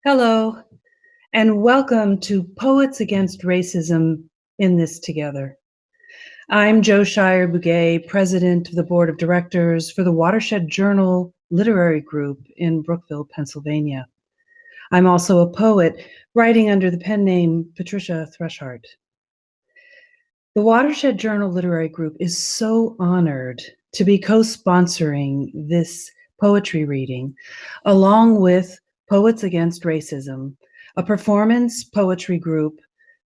Hello, and welcome to Poets Against Racism in This Together. I'm Jo Shire Bugay, president of the board of directors for the Watershed Journal Literary Group in Brookville, Pennsylvania. I'm also a poet, writing under the pen name Patricia Threshardt. The Watershed Journal Literary Group is so honored to be co-sponsoring this poetry reading, along with Poets Against Racism, a performance poetry group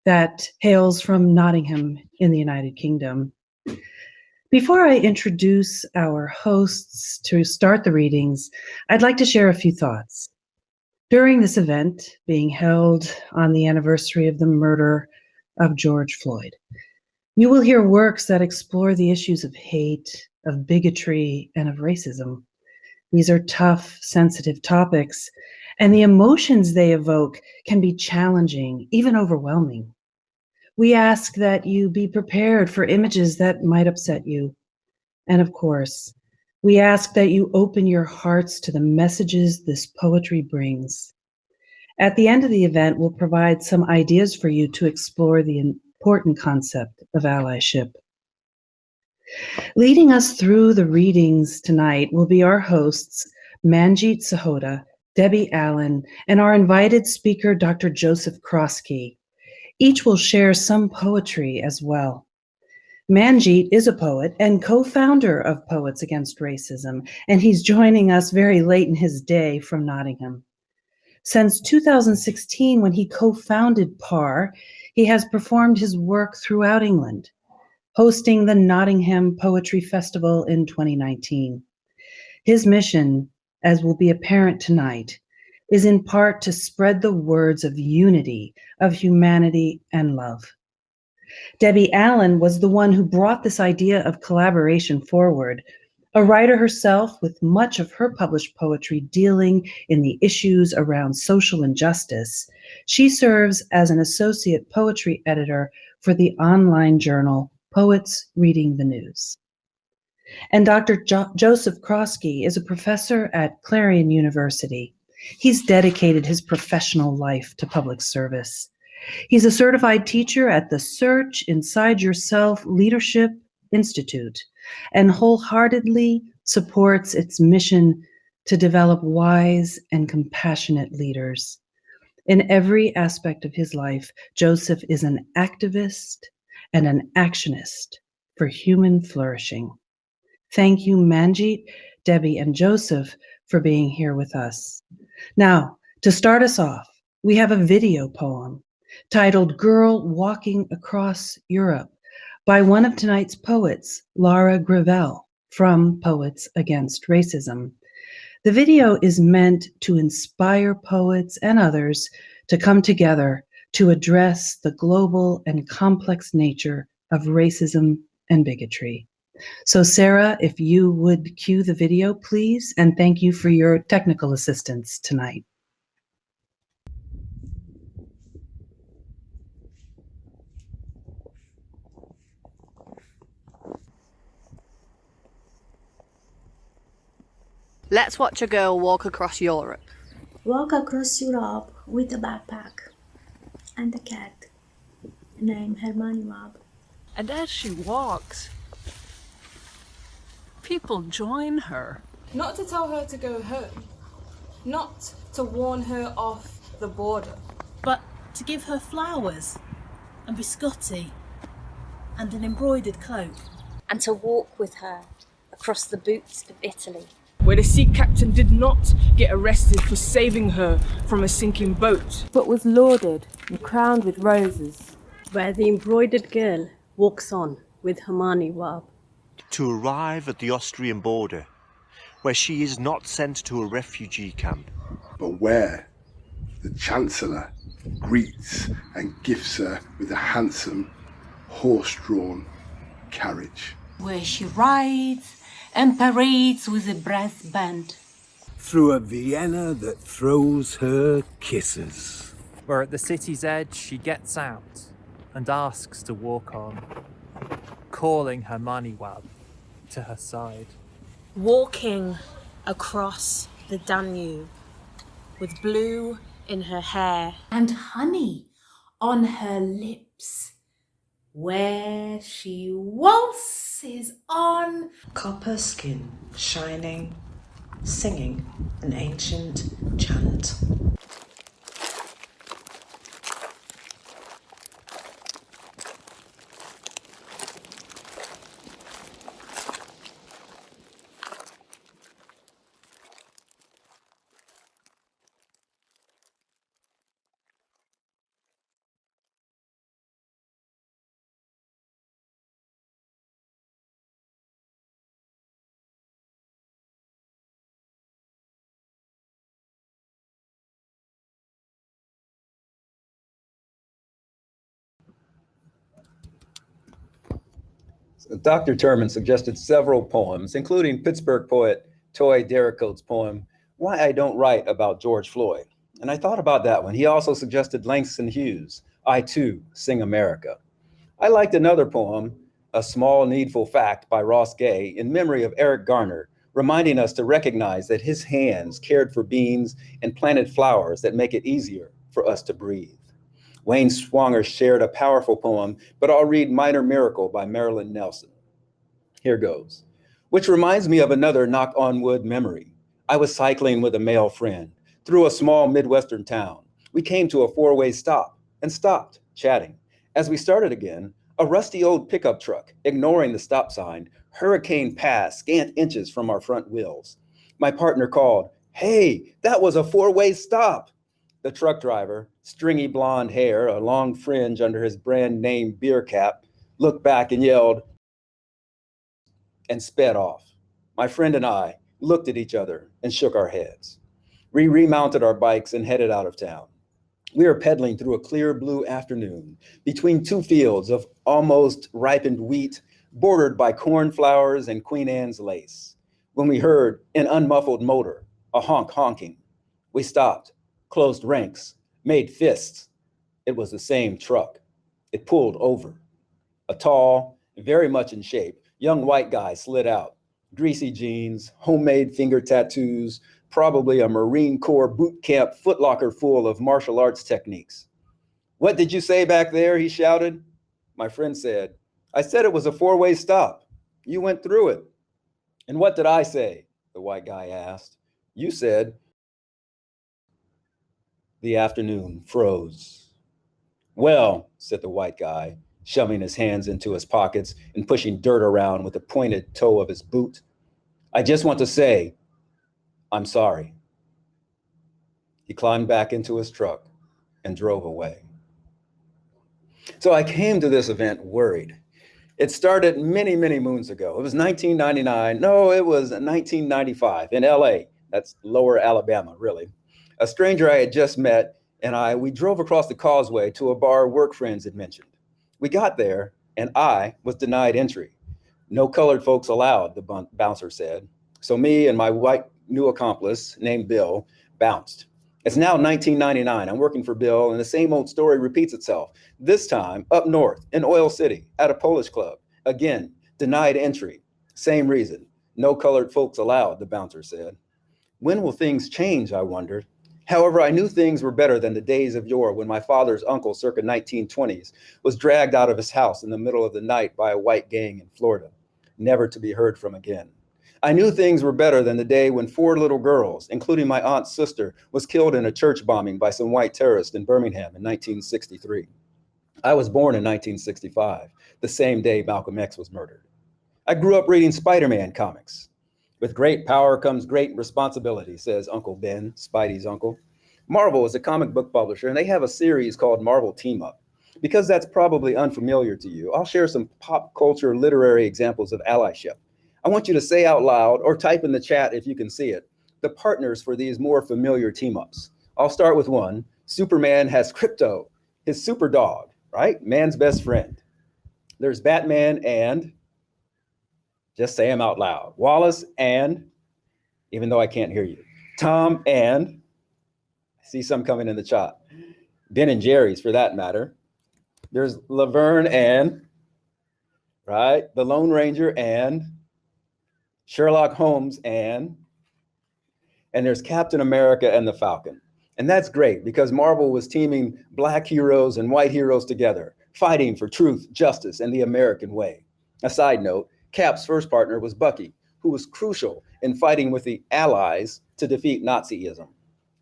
that hails from Nottingham in the United Kingdom. Before I introduce our hosts to start the readings, I'd like to share a few thoughts. During this event, being held on the anniversary of the murder of George Floyd, you will hear works that explore the issues of hate, of bigotry, and of racism. These are tough, sensitive topics, and the emotions they evoke can be challenging, even overwhelming. We ask that you be prepared for images that might upset you. And of course, we ask that you open your hearts to the messages this poetry brings. At the end of the event, we'll provide some ideas for you to explore the important concept of allyship. Leading us through the readings tonight will be our hosts, Manjeet Sahota, Debbie Allen, and our invited speaker, Dr. Joseph Kroski. Each will share some poetry as well. Manjeet is a poet and co-founder of Poets Against Racism, and he's joining us very late in his day from Nottingham. Since 2016, when he co-founded PAR, he has performed his work throughout England, hosting the Nottingham Poetry Festival in 2019. His mission, as will be apparent tonight, is in part to spread the words of unity, of humanity, and love. Debbie Allen was the one who brought this idea of collaboration forward. A writer herself with much of her published poetry dealing in the issues around social injustice, she serves as an associate poetry editor for the online journal Poets Reading the News. And Dr. Joseph Kroski is a professor at Clarion University. He's dedicated his professional life to public service. He's a certified teacher at the Search Inside Yourself Leadership Institute and wholeheartedly supports its mission to develop wise and compassionate leaders. In every aspect of his life, Joseph is an activist and an actionist for human flourishing. Thank you, Manjeet, Debbie, and Joseph for being here with us. Now, to start us off, we have a video poem titled Girl Walking Across Europe by one of tonight's poets, Lara Gravel, from Poets Against Racism. The video is meant to inspire poets and others to come together to address the global and complex nature of racism and bigotry. So Sarah, if you would cue the video, please, and thank you for your technical assistance tonight. Let's watch a girl walk across Europe. Walk across Europe with a backpack and a cat named Hermione Wab. And as she walks, people join her. Not to tell her to go home, not to warn her off the border, but to give her flowers and biscotti and an embroidered cloak. And to walk with her across the boots of Italy, where the sea captain did not get arrested for saving her from a sinking boat, but was lauded and crowned with roses, where the embroidered girl walks on with Hermione Wab. To arrive at the Austrian border, where she is not sent to a refugee camp, but where the Chancellor greets and gifts her with a handsome horse-drawn carriage, where she rides and parades with a brass band, through a Vienna that throws her kisses, where at the city's edge she gets out and asks to walk on, calling her moneywab to her side. Walking across the Danube with blue in her hair, and honey on her lips, where she waltzes on copper skin shining, singing an ancient chant. Dr. Terman suggested several poems, including Pittsburgh poet Toy Derricote's poem, Why I Don't Write About George Floyd. And I thought about that one. He also suggested Langston Hughes, I Too Sing America. I liked another poem, A Small Needful Fact by Ross Gay, in memory of Eric Garner, reminding us to recognize that his hands cared for beans and planted flowers that make it easier for us to breathe. Wayne Swanger shared a powerful poem, but I'll read Minor Miracle by Marilyn Nelson. Here goes. Which reminds me of another knock on wood memory. I was cycling with a male friend through a small Midwestern town. We came to a four-way stop and stopped, chatting. As we started again, a rusty old pickup truck, ignoring the stop sign, hurricaned past scant inches from our front wheels. My partner called, "Hey, that was a four-way stop." The truck driver, stringy blonde hair, a long fringe under his brand name beer cap, looked back and yelled and sped off. My friend and I looked at each other and shook our heads. We remounted our bikes and headed out of town. We were pedaling through a clear blue afternoon between two fields of almost ripened wheat bordered by cornflowers and Queen Anne's lace, when we heard an unmuffled motor, a honk honking. We stopped, closed ranks, made fists. It was the same truck. It pulled over. A tall, very much in shape, young white guy slid out. Greasy jeans, homemade finger tattoos, probably a Marine Corps boot camp footlocker full of martial arts techniques. "What did you say back there?" he shouted. My friend said, "I said it was a four-way stop. You went through it." "And what did I say?" the white guy asked. "You said..." The afternoon froze. "Well," said the white guy, shoving his hands into his pockets and pushing dirt around with the pointed toe of his boot, "I just want to say, I'm sorry." He climbed back into his truck and drove away. So I came to this event worried. It started many, many moons ago. It was 1999. No, it was 1995 in LA. That's lower Alabama, really. A stranger I had just met and we drove across the causeway to a bar work friends had mentioned. We got there and I was denied entry. "No colored folks allowed," the bouncer said. So me and my white new accomplice named Bill bounced. It's now 1999. I'm working for Bill, and the same old story repeats itself. This time up north in Oil City at a Polish club. Again, denied entry. Same reason. "No colored folks allowed," the bouncer said. When will things change, I wondered. However, I knew things were better than the days of yore when my father's uncle, circa 1920s, was dragged out of his house in the middle of the night by a white gang in Florida, never to be heard from again. I knew things were better than the day when 4 little girls, including my aunt's sister, was killed in a church bombing by some white terrorists in Birmingham in 1963. I was born in 1965, the same day Malcolm X was murdered. I grew up reading Spider-Man comics. "With great power comes great responsibility," says Uncle Ben, Spidey's uncle. Marvel is a comic book publisher, and they have a series called Marvel Team Up. Because that's probably unfamiliar to you, I'll share some pop culture literary examples of allyship. I want you to say out loud or type in the chat if you can see it, the partners for these more familiar team-ups. I'll start with one. Superman has Krypto, his super dog, right? Man's best friend. There's Batman and, just say them out loud, Wallace and, even though I can't hear you, Tom and, I see some coming in the chat, Ben and Jerry's for that matter. There's Laverne and, right? The Lone Ranger and, Sherlock Holmes and there's Captain America and the Falcon. And that's great because Marvel was teaming Black heroes and white heroes together, fighting for truth, justice, and the American way. A side note, Cap's first partner was Bucky, who was crucial in fighting with the Allies to defeat Nazism.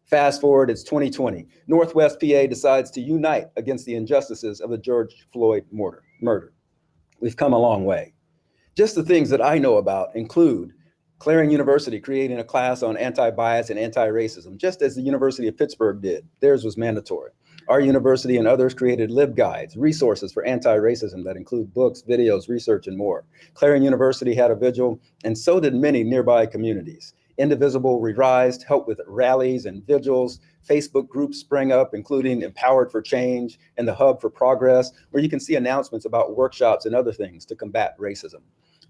Fast forward, it's 2020. Northwest PA decides to unite against the injustices of the George Floyd murder. We've come a long way. Just the things that I know about include Clarion University creating a class on anti-bias and anti-racism, just as the University of Pittsburgh did. Theirs was mandatory. Our university and others created LibGuides, resources for anti-racism that include books, videos, research, and more. Clarion University had a vigil, and so did many nearby communities. Indivisible Rise helped with rallies and vigils. Facebook groups sprang up, including Empowered for Change and the Hub for Progress, where you can see announcements about workshops and other things to combat racism.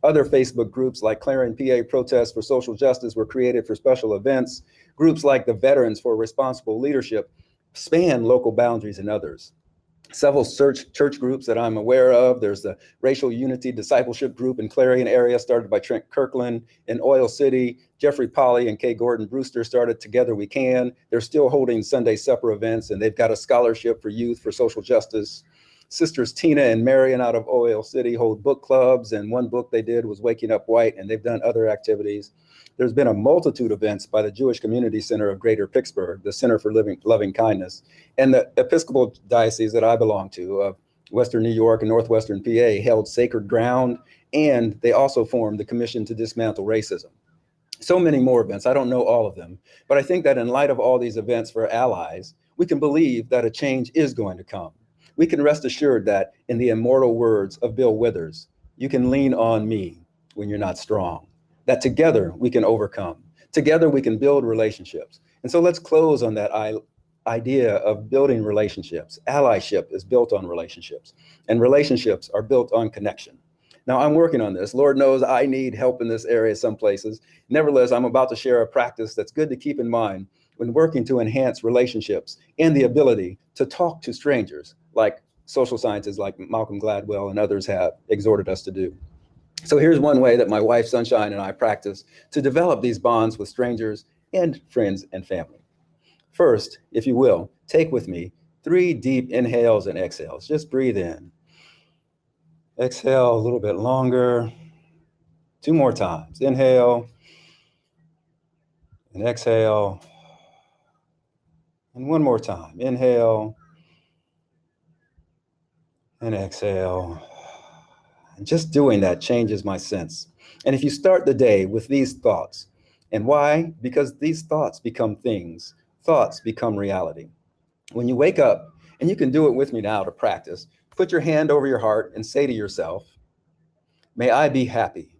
Other Facebook groups like Clarion PA Protests for Social Justice were created for special events. Groups like the Veterans for Responsible Leadership span local boundaries and others. Several church groups that I'm aware of. There's the Racial Unity Discipleship Group in Clarion area started by Trent Kirkland. In Oil City, Jeffrey Polly and Kay Gordon Brewster started Together We Can. They're still holding Sunday supper events, and they've got a scholarship for youth for social justice. Sisters Tina and Marion out of Oil City hold book clubs, and one book they did was Waking Up White, and they've done other activities. There's been a multitude of events by the Jewish Community Center of Greater Pittsburgh, the Center for Loving Kindness, and the Episcopal Diocese that I belong to, of Western New York and Northwestern PA, held Sacred Ground, and they also formed the Commission to Dismantle Racism. So many more events, I don't know all of them, but I think that in light of all these events for allies, we can believe that a change is going to come. We can rest assured that, in the immortal words of Bill Withers, you can lean on me when you're not strong, that together we can overcome. Together we can build relationships. And so let's close on that idea of building relationships. Allyship is built on relationships, and relationships are built on connection. Now, I'm working on this. Lord knows I need help in this area some places. Nevertheless, I'm about to share a practice that's good to keep in mind when working to enhance relationships and the ability to talk to strangers, like social scientists like Malcolm Gladwell and others have exhorted us to do. So here's one way that my wife Sunshine and I practice to develop these bonds with strangers and friends and family. First, if you will, take with me 3 deep inhales and exhales. Just breathe in. Exhale a little bit longer. 2 more times. Inhale and exhale. And 1 more time. Inhale and exhale. And just doing that changes my sense. And if you start the day with these thoughts, and why? Because these thoughts become things. Thoughts become reality. When you wake up, and you can do it with me now to practice, put your hand over your heart and say to yourself, may I be happy.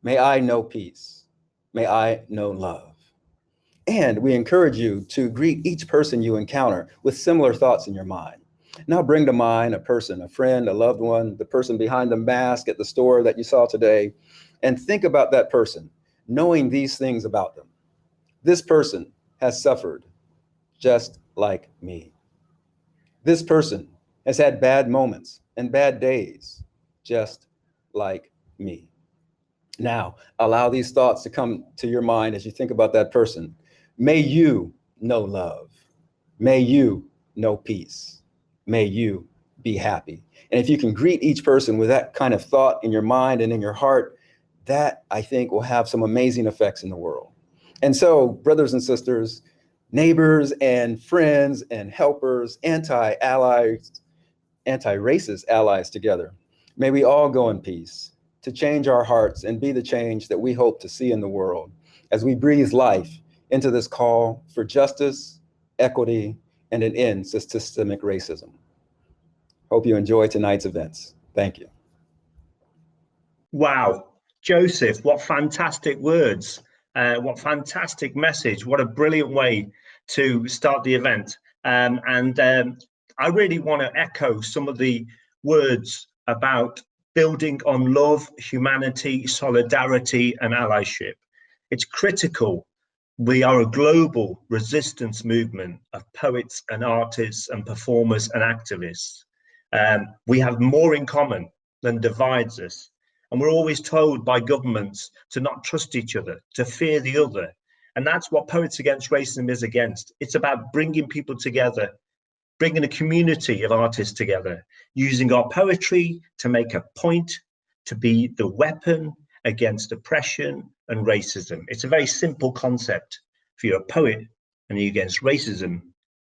May I know peace. May I know love. And we encourage you to greet each person you encounter with similar thoughts in your mind. Now bring to mind a person, a friend, a loved one, the person behind the mask at the store that you saw today, and think about that person, knowing these things about them. This person has suffered just like me. This person has had bad moments and bad days just like me. Now, allow these thoughts to come to your mind as you think about that person. May you know love. May you know peace. May you be happy. And if you can greet each person with that kind of thought in your mind and in your heart, that I think will have some amazing effects in the world. And so, brothers and sisters, neighbors and friends and helpers, anti-allies, anti-racist allies together, may we all go in peace to change our hearts and be the change that we hope to see in the world as we breathe life into this call for justice, equity, and an end to systemic racism. Hope you enjoy tonight's events. Thank you. Wow, Joseph, what fantastic words. What fantastic message. What a brilliant way to start the event. I really want to echo some of the words about building on love, humanity, solidarity, and allyship. It's critical. We are a global resistance movement of poets and artists and performers and activists. We have more in common than divides us. And we're always told by governments to not trust each other, to fear the other. And that's what Poets Against Racism is against. It's about bringing people together, bringing a community of artists together, using our poetry to make a point, to be the weapon against oppression and racism. It's a very simple concept. If you're a poet and you're against racism,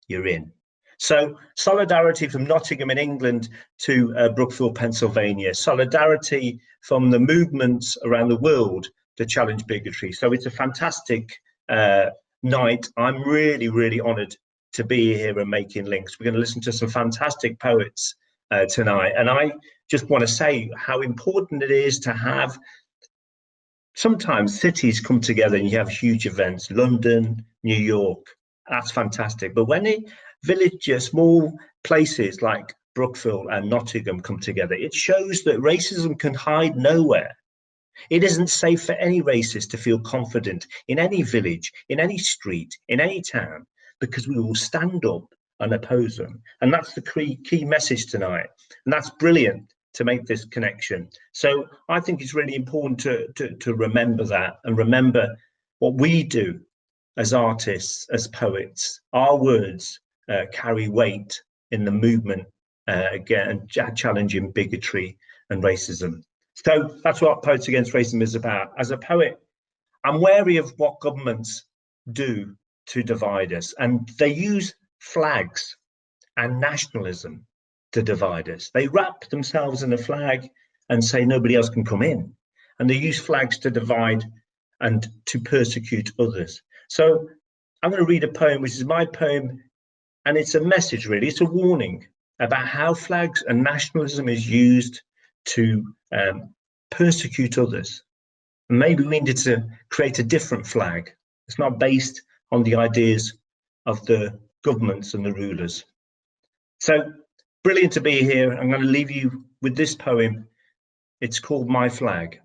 you're in. So solidarity from Nottingham in England to Brookfield, Pennsylvania, solidarity from the movements around the world to challenge bigotry. So it's a fantastic night. I'm really, really honoured to be here and making links. We're going to listen to some fantastic poets tonight. And I just want to say how important it is to have, sometimes cities come together and you have huge events, London, New York, that's fantastic. But when small places like Brookfield and Nottingham come together, it shows that racism can hide nowhere. It isn't safe for any racist to feel confident in any village, in any street, in any town, because we will stand up and oppose them. And that's the key message tonight. And that's brilliant to make this connection. So I think it's really important to remember that, and remember what we do as artists, as poets. Our words carry weight in the movement again, challenging bigotry and racism. So that's what Poets Against Racism is about. As a poet, I'm wary of what governments do to divide us, and they use flags and nationalism to divide us. They wrap themselves in a flag and say nobody else can come in, and they use flags to divide and to persecute others. So I'm going to read a poem, which is my poem, and it's a message, really. It's a warning about how flags and nationalism is used to persecute others. And maybe we need to create a different flag. It's not based on the ideas of the governments and the rulers. So brilliant to be here. I'm going to leave you with this poem. It's called My Flag.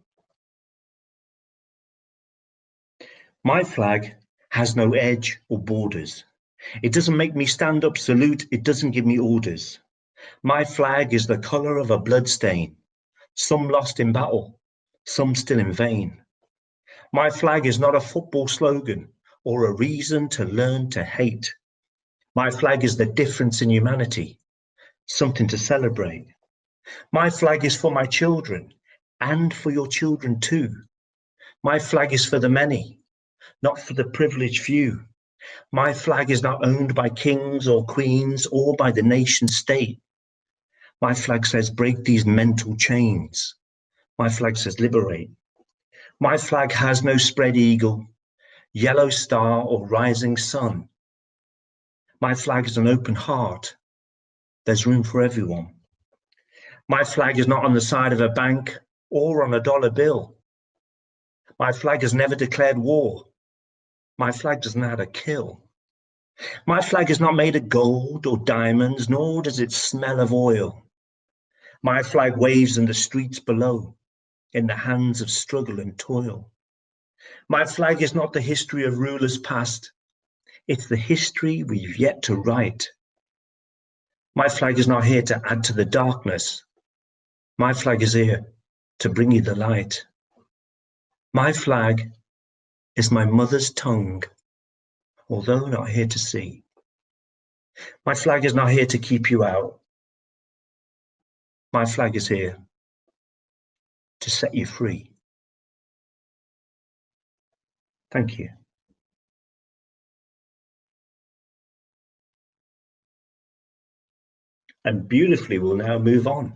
My flag has no edge or borders. It doesn't make me stand up, salute. It doesn't give me orders. My flag is the colour of a bloodstain, some lost in battle, some still in vain. My flag is not a football slogan or a reason to learn to hate. My flag is the difference in humanity, something to celebrate. My flag is for my children and for your children too. My flag is for the many, not for the privileged few. My flag is not owned by kings or queens or by the nation state. My flag says break these mental chains. My flag says liberate. My flag has no spread eagle, yellow star or rising sun. My flag is an open heart. There's room for everyone. My flag is not on the side of a bank or on a dollar bill. My flag has never declared war. My flag doesn't know how to kill. My flag is not made of gold or diamonds, nor does it smell of oil. My flag waves in the streets below, in the hands of struggle and toil. My flag is not the history of rulers past. It's the history we've yet to write. My flag is not here to add to the darkness. My flag is here to bring you the light. My flag is my mother's tongue, although not here to see. My flag is not here to keep you out. My flag is here to set you free. Thank you. And beautifully, we'll now move on.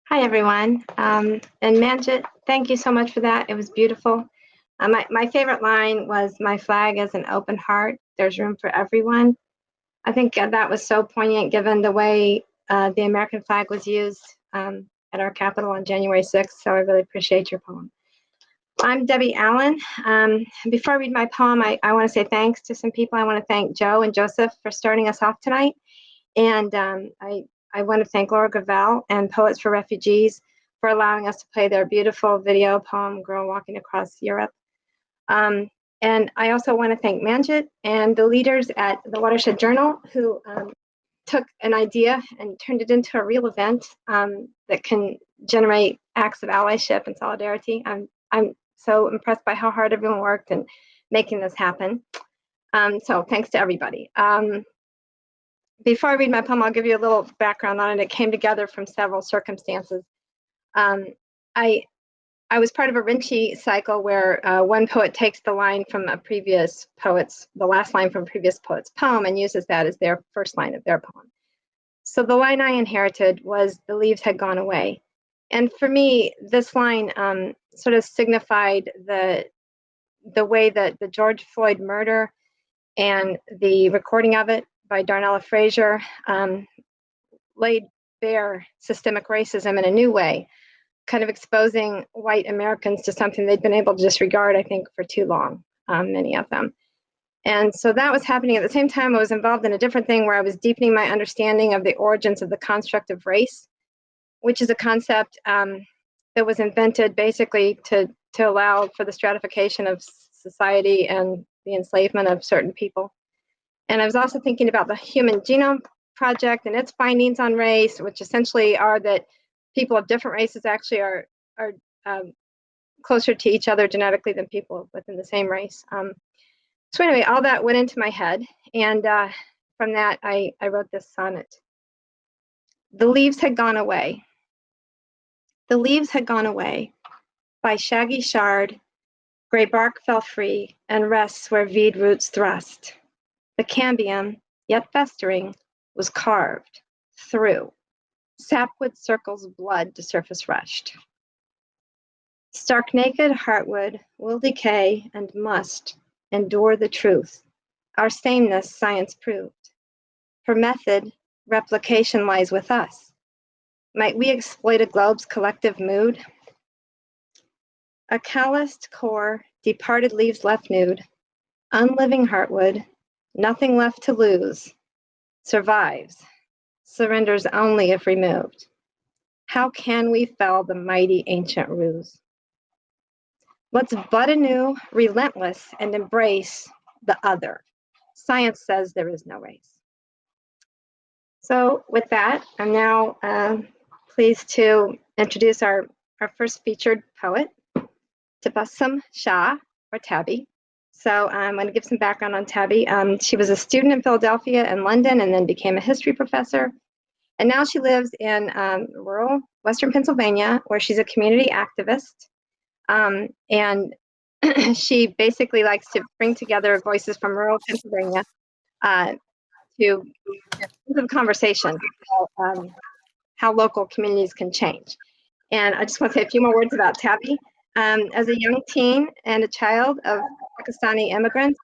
Hi, everyone. And Manjit, thank you so much for that. It was beautiful. My favorite line was, my flag is an open heart. There's room for everyone. I think that was so poignant given the way the American flag was used at our Capitol on January 6th. So I really appreciate your poem. I'm Debbie Allen. Before I read my poem, I want to say thanks to some people. I want to thank Joe and Joseph for starting us off tonight. And I want to thank Laura Gravel and Poets for Refugees for allowing us to play their beautiful video poem, Girl Walking Across Europe. And I also want to thank Manjit and the leaders at the Watershed Journal who took an idea and turned it into a real event that can generate acts of allyship and solidarity. I'm so impressed by how hard everyone worked in making this happen. So thanks to everybody. Before I read my poem, I'll give you a little background on it. It came together from several circumstances. I was part of a Rinchi cycle where one poet takes the line from a previous poet's, the last line from a previous poet's poem, and uses that as their first line of their poem. So the line I inherited was "the leaves had gone away." And for me, this line sort of signified the way that the George Floyd murder and the recording of it by Darnella Frazier laid bare systemic racism in a new way, kind of exposing white Americans to something they'd been able to disregard, I think, for too long, many of them. And so that was happening. At the same time, I was involved in a different thing where I was deepening my understanding of the origins of the construct of race, which is a concept that was invented basically to allow for the stratification of society and the enslavement of certain people. And I was also thinking about the Human Genome Project and its findings on race, which essentially are that people of different races actually are closer to each other genetically than people within the same race. So anyway, all that went into my head, and from that I wrote this sonnet. The leaves had gone away. The leaves had gone away. By shaggy shard, gray bark fell free, and rests where veed roots thrust. The cambium, yet festering, was carved through. Sapwood circles blood to surface rushed. Stark naked heartwood will decay and must endure the truth. Our sameness science proved. For method, replication lies with us. Might we exploit a globe's collective mood? A calloused core, departed leaves left nude, unliving heartwood, nothing left to lose, survives, surrenders only if removed. How can we fell the mighty ancient ruse? Let's bud anew, relentless, and embrace the other. Science says there is no race. So with that, I'm now pleased to introduce our first featured poet, Tabassum Shah, or Tabby. So I'm going to give some background on Tabby. She was a student in Philadelphia and London, and then became a history professor. And now she lives in rural Western Pennsylvania, where she's a community activist. And she basically likes to bring together voices from rural Pennsylvania to have conversations about how local communities can change. And I just want to say a few more words about Tabby. As a young teen and a child of Pakistani immigrants,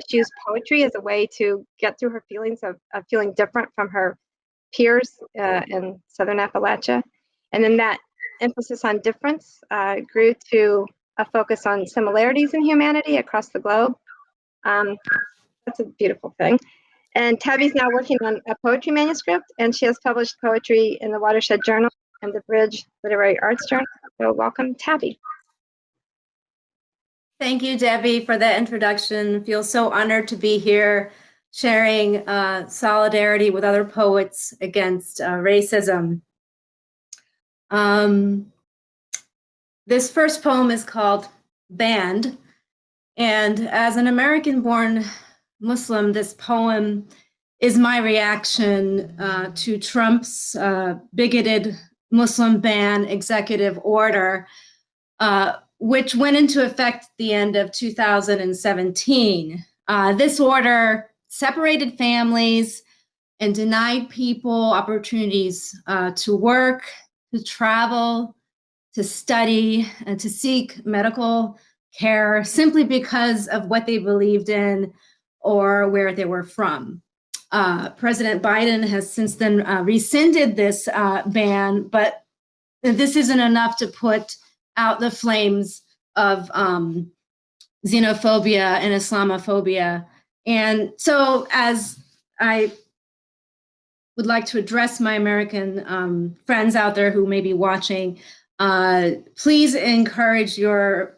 she used poetry as a way to get through her feelings of feeling different from her peers in Southern Appalachia. And then that emphasis on difference grew to a focus on similarities in humanity across the globe. That's a beautiful thing. And Tabby's now working on a poetry manuscript, and she has published poetry in the Watershed Journal and the Bridge Literary Arts Journal. So welcome, Tabby. Thank you, Debbie, for that introduction. Feel so honored to be here sharing solidarity with other poets against racism. This first poem is called Banned, and as an American-born Muslim, this poem is my reaction to Trump's bigoted Muslim ban executive order, which went into effect at the end of 2017. This order separated families and denied people opportunities to work, to travel, to study, and to seek medical care simply because of what they believed in or where they were from. President Biden has since then rescinded this ban, but this isn't enough to put out the flames of xenophobia and Islamophobia. And so as I would like to address my American friends out there who may be watching, please encourage your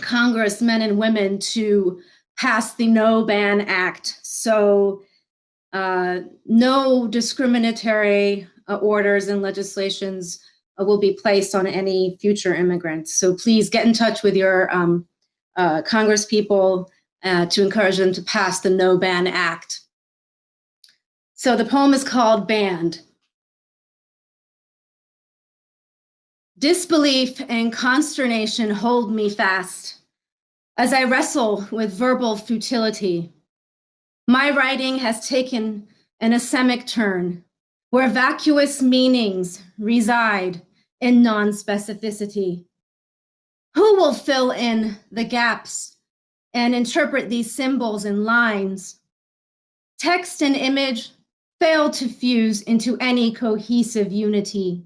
congressmen and women to pass the No Ban Act. So no discriminatory orders and legislations will be placed on any future immigrants. So please get in touch with your Congress people to encourage them to pass the No Ban Act. So the poem is called Banned. Disbelief and consternation hold me fast as I wrestle with verbal futility. My writing has taken an asemic turn where vacuous meanings reside in non-specificity. Who will fill in the gaps and interpret these symbols and lines? Text and image fail to fuse into any cohesive unity.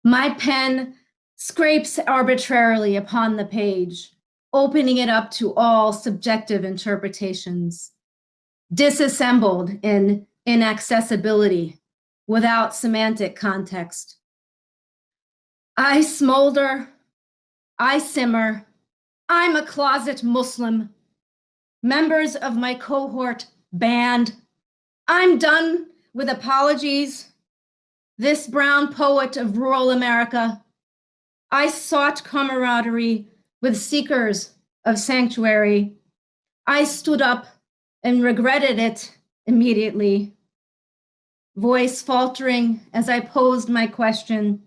My pen scrapes arbitrarily upon the page, opening it up to all subjective interpretations. Disassembled in inaccessibility without semantic context. I smolder, I simmer, I'm a closet Muslim. Members of my cohort banned. I'm done with apologies. This brown poet of rural America, I sought camaraderie with seekers of sanctuary. I stood up and regretted it immediately. Voice faltering as I posed my question.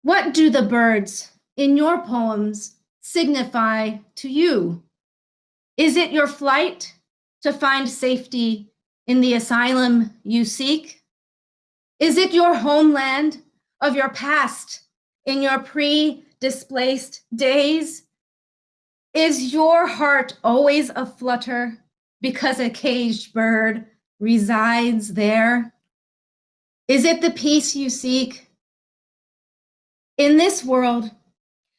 What do the birds in your poems signify to you? Is it your flight to find safety in the asylum you seek? Is it your homeland of your past in your pre-displaced days? Is your heart always aflutter because a caged bird resides there? Is it the peace you seek? In this world,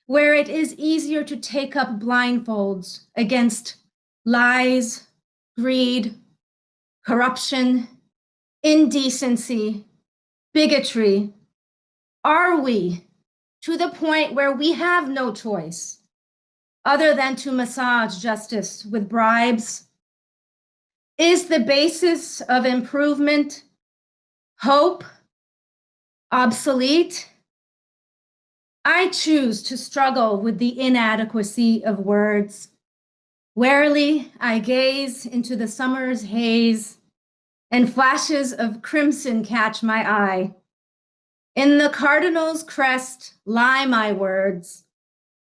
where it is easier to take up blindfolds against lies, greed, corruption, indecency, bigotry, are we to the point where we have no choice other than to massage justice with bribes? Is the basis of improvement hope obsolete? I choose to struggle with the inadequacy of words. Warily, I gaze into the summer's haze, and flashes of crimson catch my eye. In the cardinal's crest lie my words,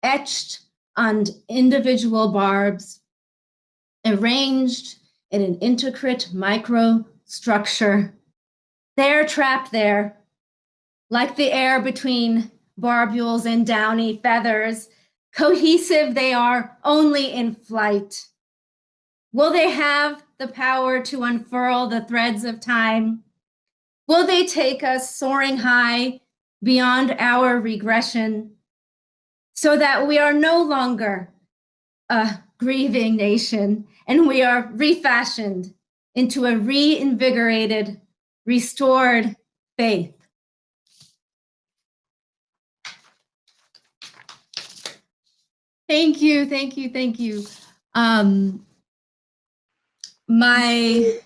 etched on individual barbs, arranged in an intricate microstructure. They're trapped there, like the air between barbules and downy feathers. Cohesive they are only in flight. Will they have the power to unfurl the threads of time? Will they take us soaring high beyond our regression so that we are no longer a grieving nation and we are refashioned into a reinvigorated, restored faith? Thank you, thank you, thank you. My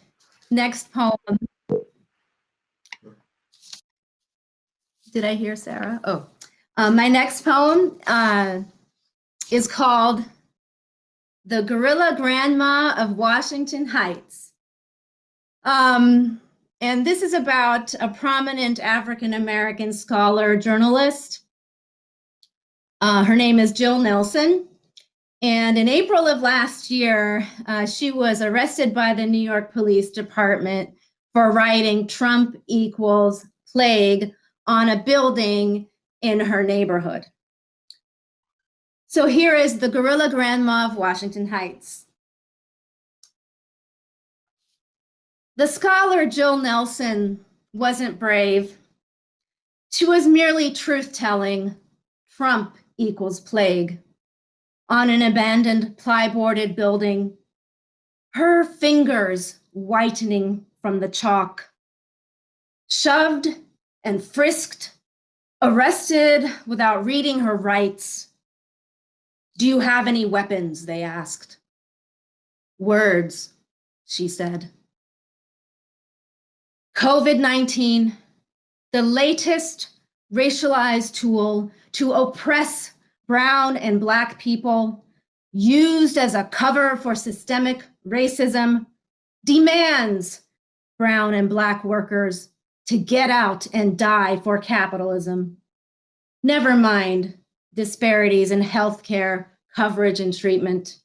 next poem. Did I hear Sarah? Oh, my next poem is called The Guerrilla Grandma of Washington Heights. And this is about a prominent African-American scholar, journalist. Her name is Jill Nelson. And in April of last year, she was arrested by the New York Police Department for writing "Trump equals plague" on a building in her neighborhood. So here is the Guerrilla Grandma of Washington Heights. The scholar Jill Nelson wasn't brave. She was merely truth-telling. Trump equals plague on an abandoned plyboarded building, her fingers whitening from the chalk. Shoved and frisked, arrested without reading her rights. Do you have any weapons? They asked. Words, she said. COVID-19, the latest racialized tool to oppress brown and Black people, used as a cover for systemic racism, demands brown and Black workers to get out and die for capitalism. Never mind disparities in healthcare coverage and treatment.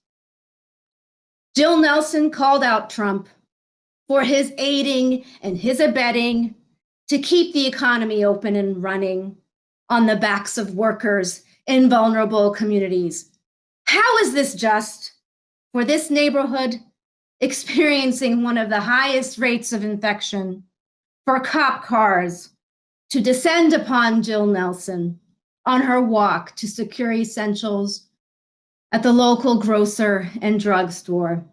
Jill Nelson called out Trump for his aiding and his abetting to keep the economy open and running on the backs of workers in vulnerable communities. How is this just for this neighborhood experiencing one of the highest rates of infection, for cop cars to descend upon Jill Nelson on her walk to secure essentials at the local grocer and drugstore?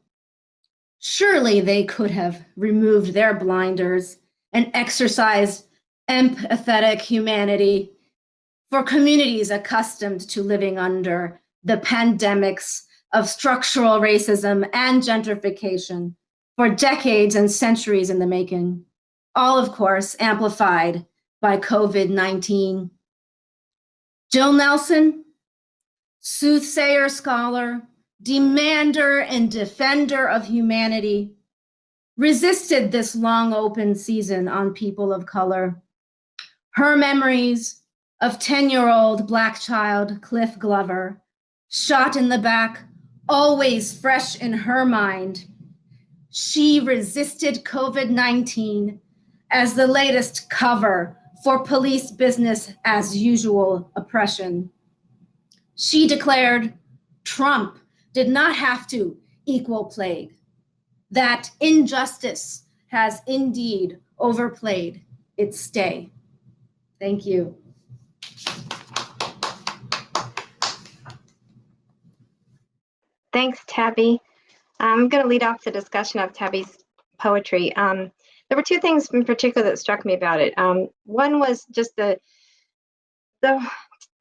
Surely they could have removed their blinders and exercised empathetic humanity for communities accustomed to living under the pandemics of structural racism and gentrification for decades and centuries in the making, all of course amplified by COVID-19. Jill Nelson, soothsayer scholar, demander and defender of humanity, resisted this long open season on people of color. Her memories of 10-year-old Black child Cliff Glover, shot in the back, always fresh in her mind. She resisted COVID-19 as the latest cover for police business as usual oppression. She declared Trump did not have to equal plague, that injustice has indeed overplayed its stay. Thank you. Thanks, Tabby. I'm going to lead off the discussion of Tabby's poetry. There were two things in particular that struck me about it. One was just the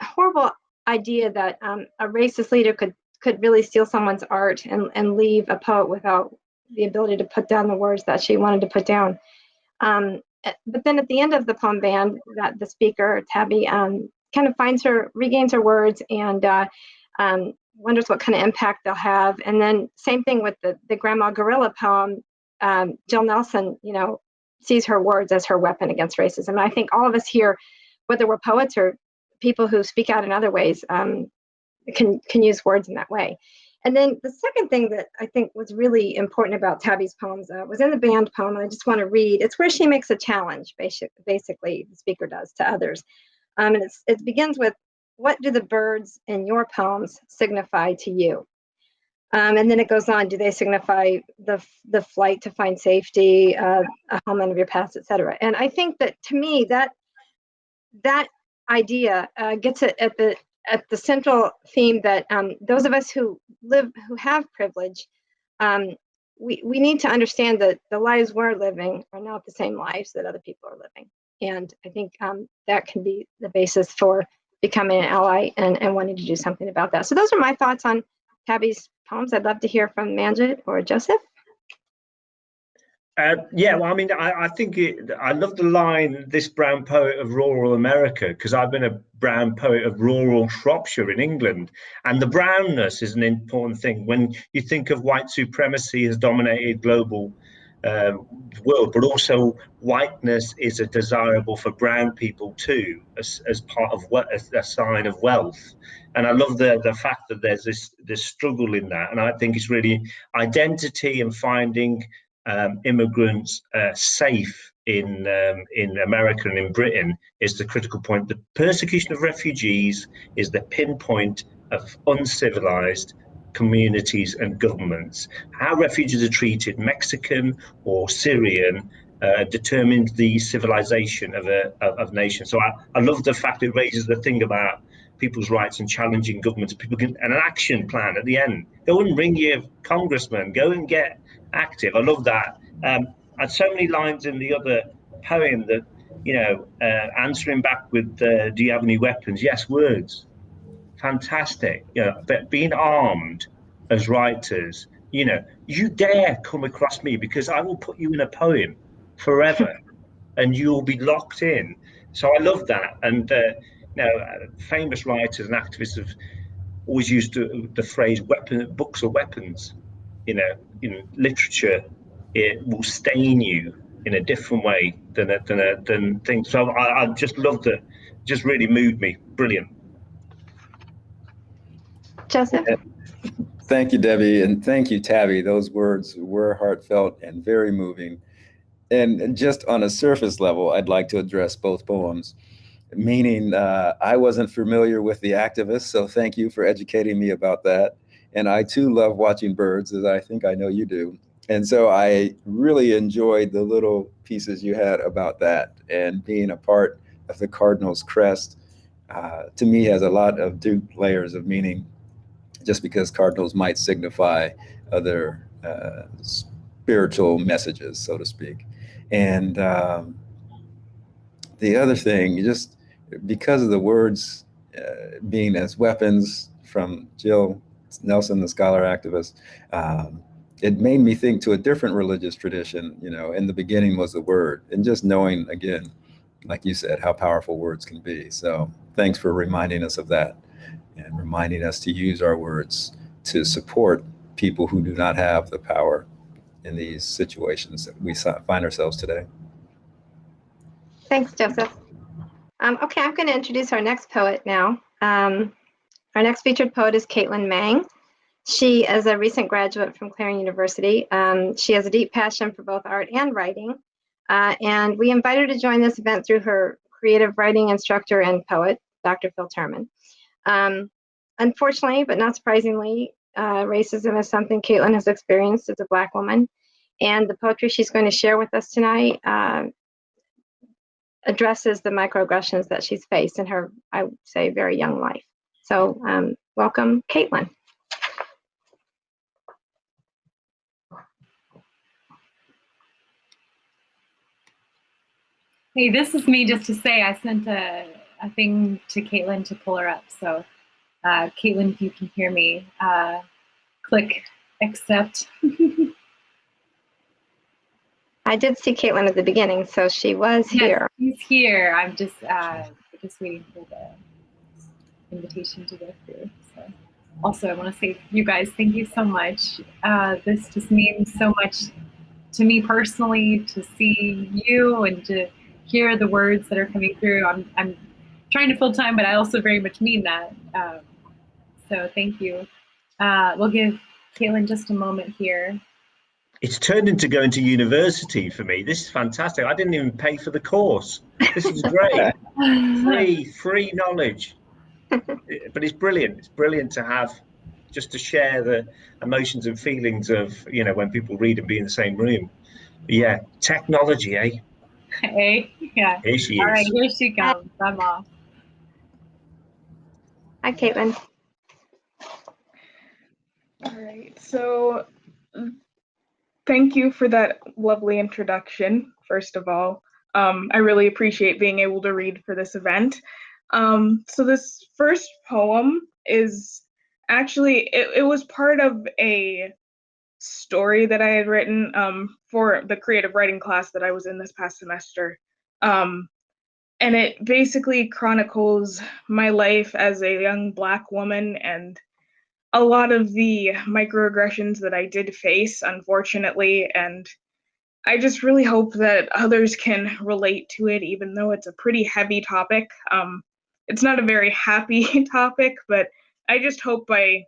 horrible idea that a racist leader could really steal someone's art and leave a poet without the ability to put down the words that she wanted to put down. But then at the end of the poem band, that the speaker, Tabby, kind of regains her words and wonders what kind of impact they'll have. And then same thing with the Grandma Gorilla poem. Jill Nelson, sees her words as her weapon against racism. And I think all of us here, whether we're poets or people who speak out in other ways, can use words in that way. And then the second thing that I think was really important about Tabby's poems was in the band poem, and I just want to read. It's where she makes a challenge, basically, the speaker does, to others. And it begins with, what do the birds in your poems signify to you? And then it goes on, do they signify the flight to find safety, a homeland of your past, et cetera? And I think that, to me, that idea gets at the central theme that those of us who have privilege, we need to understand that the lives we're living are not the same lives that other people are living. And I think that can be the basis for becoming an ally and wanting to do something about that. So those are my thoughts on Tabby's poems. I'd love to hear from Manjit or Joseph. I think I love the line, this brown poet of rural America, because I've been a brown poet of rural Shropshire in England. And the brownness is an important thing. When you think of white supremacy has dominated global world, but also whiteness is desirable for brown people too, as part of as a sign of wealth. And I love the fact that there's this struggle in that. And I think it's really identity and finding immigrants safe in America and in Britain is the critical point. The persecution of refugees is the pinpoint of uncivilized communities and governments. How refugees are treated, Mexican or Syrian, determines the civilization of nations. So I love the fact it raises the thing about people's rights and challenging governments. People can, and an action plan at the end. Go and ring your congressman. Go and get active. I love that. And so many lines in the other poem that, answering back with, do you have any weapons? Yes, words. Fantastic. But being armed as writers, you dare come across me because I will put you in a poem forever and you'll be locked in. So I love that. And famous writers and activists have always used the phrase books are weapons. In literature, it will stain you in a different way than things. So I just loved it. Just really moved me. Brilliant. Joseph? Thank you, Debbie, and thank you, Tabby. Those words were heartfelt and very moving. And just on a surface level, I'd like to address both poems, meaning I wasn't familiar with the activists, so thank you for educating me about that. And I too love watching birds, as I think I know you do. And so I really enjoyed the little pieces you had about that, and being a part of the Cardinal's crest, to me has a lot of deep layers of meaning, just because cardinals might signify other spiritual messages, so to speak. And the other thing, just because of the words being as weapons from Jill Nelson, the scholar activist, it made me think to a different religious tradition. In the beginning was the word, and just knowing, again, like you said, how powerful words can be. So thanks for reminding us of that, and reminding us to use our words to support people who do not have the power in these situations that we find ourselves today. Thanks, Joseph. Okay, I'm going to introduce our next poet now. Our next featured poet is Caitlin Mang. She is a recent graduate from Clarion University. She has a deep passion for both art and writing. And we invite her to join this event through her creative writing instructor and poet, Dr. Phil Terman. Unfortunately, but not surprisingly, racism is something Caitlin has experienced as a Black woman. And the poetry she's going to share with us tonight addresses the microaggressions that she's faced in her, I would say, very young life. So welcome, Caitlin. Hey, this is me just to say I sent a thing to Caitlin to pull her up. So Caitlin, if you can hear me, click accept. I did see Caitlin at the beginning, so she was here. She's here. I'm just waiting for the invitation to go through. So also, I want to say, you guys, thank you so much. This just means so much to me personally, to see you and to hear the words that are coming through. I'm trying to fill time, but I also very much mean that. So thank you. We'll give Caitlin just a moment here. It's turned into going to university for me. This is fantastic. I didn't even pay for the course. This is great. free knowledge. But it's brilliant. It's brilliant to have, just to share the emotions and feelings of, when people read and be in the same room. But yeah, technology, eh? Hey, yeah. Here she is. All right, here she comes. I'm off. Hi, Caitlin. All right, so thank you for that lovely introduction, first of all. I really appreciate being able to read for this event. So this first poem is actually, it was part of a story that I had written for the creative writing class that I was in this past semester. And it basically chronicles my life as a young Black woman and a lot of the microaggressions that I did face, unfortunately. And I just really hope that others can relate to it, even though it's a pretty heavy topic. It's not a very happy topic, but I just hope by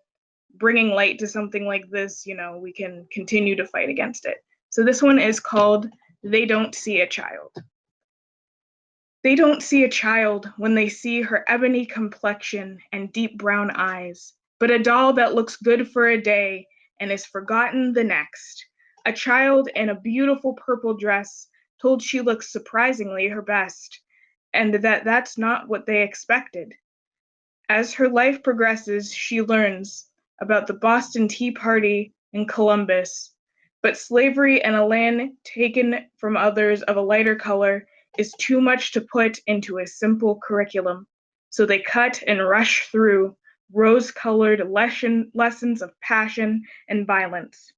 bringing light to something like this, we can continue to fight against it. So this one is called They Don't See a Child. They don't see a child when they see her ebony complexion and deep brown eyes, but a doll that looks good for a day and is forgotten the next. A child in a beautiful purple dress told she looks surprisingly her best, and that's not what they expected. As her life progresses, she learns about the Boston Tea Party and Columbus, but slavery in a land taken from others of a lighter color is too much to put into a simple curriculum. So they cut and rush through rose-colored lessons of passion and violence.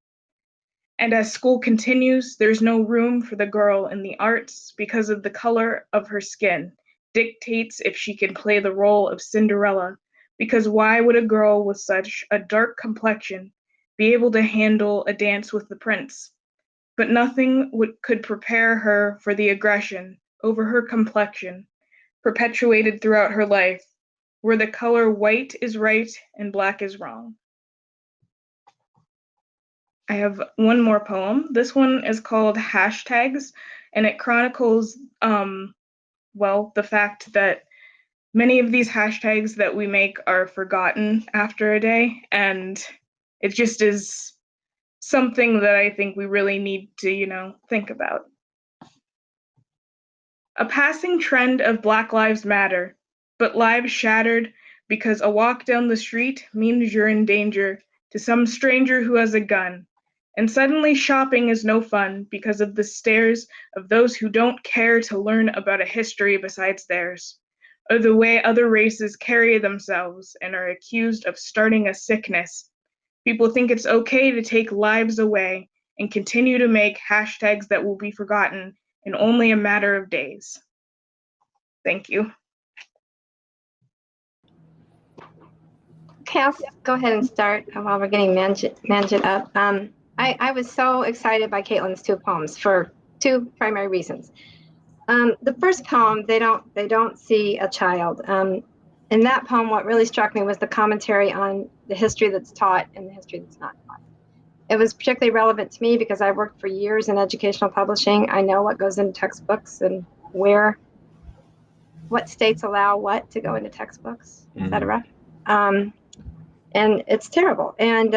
And as school continues, there's no room for the girl in the arts because of the color of her skin, dictates if she can play the role of Cinderella, because why would a girl with such a dark complexion be able to handle a dance with the prince? But nothing could prepare her for the aggression over her complexion, perpetuated throughout her life, where the color white is right and black is wrong. I have one more poem. This one is called Hashtags, and it chronicles, the fact that many of these hashtags that we make are forgotten after a day, and it just is something that I think we really need to, think about. A passing trend of Black Lives Matter, but lives shattered because a walk down the street means you're in danger to some stranger who has a gun. And suddenly shopping is no fun because of the stares of those who don't care to learn about a history besides theirs, or the way other races carry themselves and are accused of starting a sickness. People think it's okay to take lives away and continue to make hashtags that will be forgotten in only a matter of days. Thank you. Okay, I'll go ahead and start while we're getting Manjit up. I was so excited by Caitlin's two poems for two primary reasons. The first poem, they don't see a child. In that poem, what really struck me was the commentary on the history that's taught and the history that's not taught. It was particularly relevant to me because I worked for years in educational publishing. I know what goes into textbooks and what states allow what to go into textbooks, et cetera. And it's terrible. And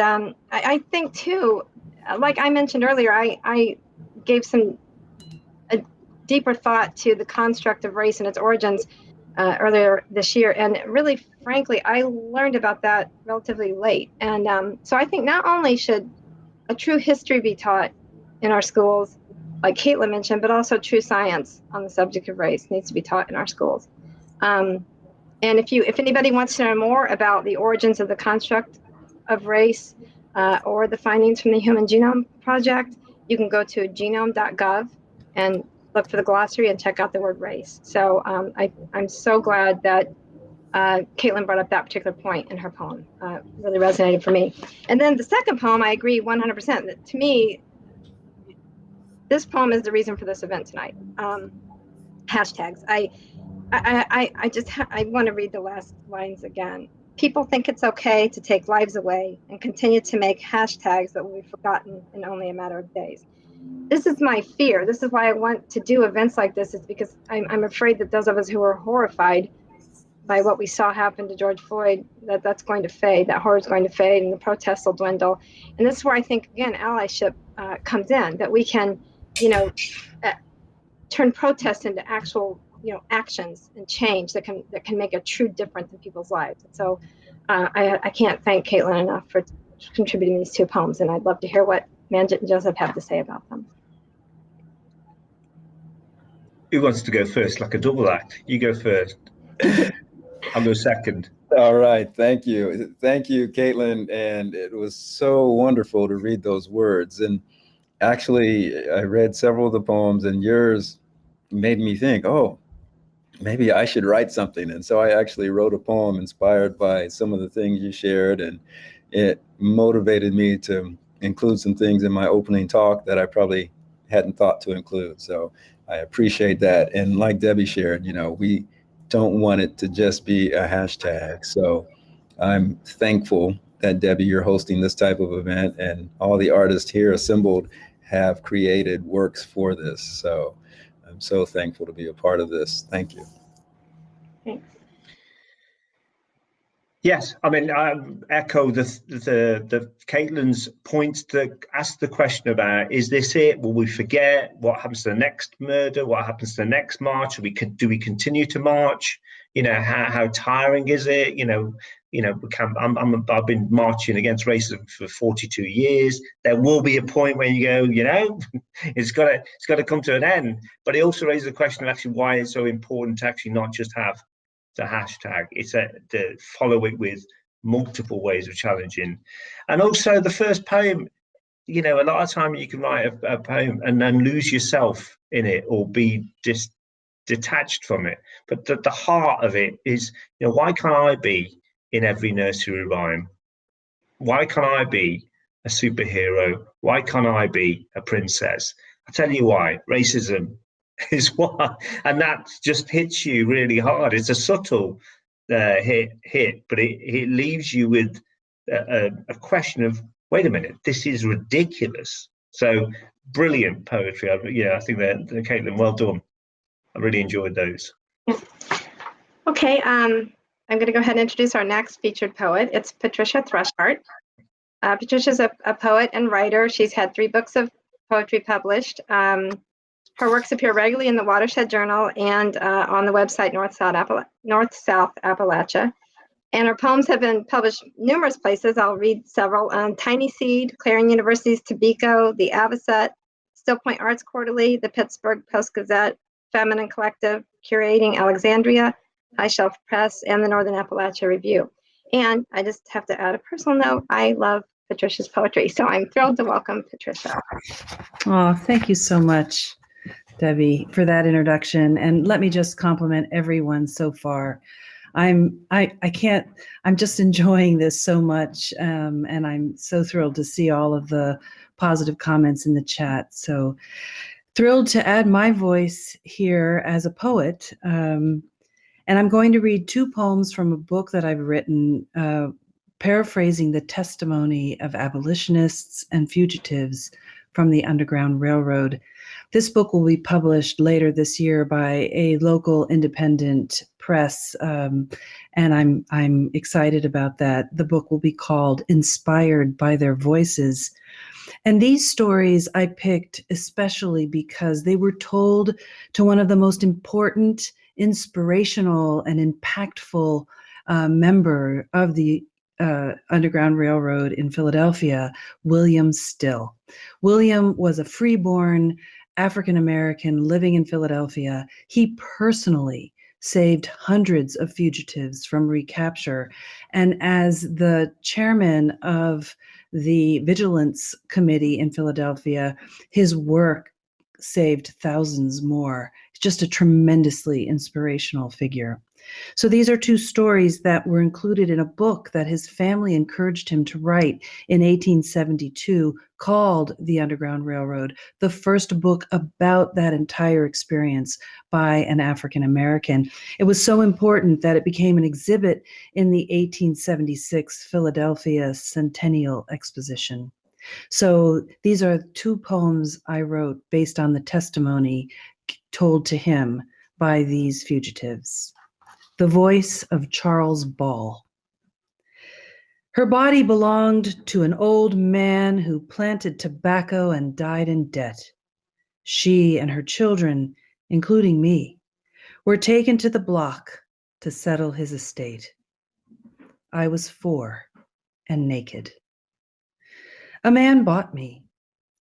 I think too, like I mentioned earlier, I gave a deeper thought to the construct of race and its origins earlier this year. And really, frankly, I learned about that relatively late. And so I think not only should a true history be taught in our schools, like Caitlin mentioned, but also true science on the subject of race needs to be taught in our schools. And if anybody wants to know more about the origins of the construct of race or the findings from the Human Genome Project, you can go to genome.gov and look for the glossary and check out the word race. So I'm so glad that Caitlin brought up that particular point in her poem. Really resonated for me. And then the second poem, I agree 100%. That to me, this poem is the reason for this event tonight. Hashtags. I want to read the last lines again. People think it's okay to take lives away and continue to make hashtags that will be forgotten in only a matter of days. This is my fear. This is why I want to do events like this, is because I'm afraid that those of us who are horrified by what we saw happen to George Floyd, that's going to fade, that horror is going to fade and the protests will dwindle. And this is where I think, again, allyship comes in, that we can, turn protests into actual, actions and change that can make a true difference in people's lives. And so I can't thank Caitlin enough for contributing these two poems, and I'd love to hear what Manjit and Joseph have to say about them. Who wants to go first, like a double act? You go first. I'll go second. All right. Thank you. Thank you, Caitlin. And it was so wonderful to read those words. And actually, I read several of the poems, and yours made me think, oh, maybe I should write something. And so I actually wrote a poem inspired by some of the things you shared. And it motivated me to include some things in my opening talk that I probably hadn't thought to include. So I appreciate that. And like Debbie shared, we don't want it to just be a hashtag. So I'm thankful that, Debbie, you're hosting this type of event, and all the artists here assembled have created works for this. So I'm so thankful to be a part of this. Thank you. Thanks. Yes, I mean, I echo the Caitlin's points to ask the question about, is this it? Will we forget? What happens to the next murder? What happens to the next march? Do we continue to march? How tiring is it? I've been marching against racism for 42 years. There will be a point where you go, it's got to come to an end. But it also raises the question of actually why it's so important to actually not just have the hashtag. It's to follow it with multiple ways of challenging. And also the first poem, a lot of time you can write a poem and then lose yourself in it, or be just detached from it. But the heart of it is, why can't I be in every nursery rhyme? Why can't I be a superhero? Why can't I be a princess? I tell you why. Racism is why, and that just hits you really hard. It's a subtle hit, but it leaves you with a question of, wait a minute, this is ridiculous. So brilliant poetry. I think that Caitlin, well done. I really enjoyed those. Okay, I'm going to go ahead and introduce our next featured poet. It's Patricia Thrushart. Patricia's a poet and writer. She's had 3 books of poetry published. Her works appear regularly in the Watershed Journal and on the website North South Appalachia. And her poems have been published numerous places. I'll read several. Tiny Seed, Clarion University's Tobacco, the Avocet, Still Point Arts Quarterly, the Pittsburgh Post-Gazette, Feminine Collective, Curating Alexandria, High Shelf Press, and the Northern Appalachia Review. And I just have to add a personal note. I love Patricia's poetry, so I'm thrilled to welcome Patricia. Oh, thank you so much, Debbie, for that introduction. And let me just compliment everyone so far. I'm just enjoying this so much, and I'm so thrilled to see all of the positive comments in the chat. So thrilled to add my voice here as a poet. And I'm going to read 2 poems from a book that I've written, paraphrasing the testimony of abolitionists and fugitives from the Underground Railroad. This book will be published later this year by a local independent press, and I'm excited about that. The book will be called Inspired by Their Voices. And these stories I picked especially because they were told to one of the most important, inspirational, and impactful member of the Underground Railroad in Philadelphia, William Still. William was a freeborn African-American living in Philadelphia. He personally saved hundreds of fugitives from recapture. And as the chairman of the Vigilance Committee in Philadelphia, his work saved thousands more. He's just a tremendously inspirational figure. So these are 2 stories that were included in a book that his family encouraged him to write in 1872 called The Underground Railroad, the first book about that entire experience by an African American. It was so important that it became an exhibit in the 1876 Philadelphia Centennial Exposition. So these are 2 poems I wrote based on the testimony told to him by these fugitives. The Voice of Charles Ball. Her body belonged to an old man who planted tobacco and died in debt. She and her children, including me, were taken to the block to settle his estate. I was 4 and naked. A man bought me,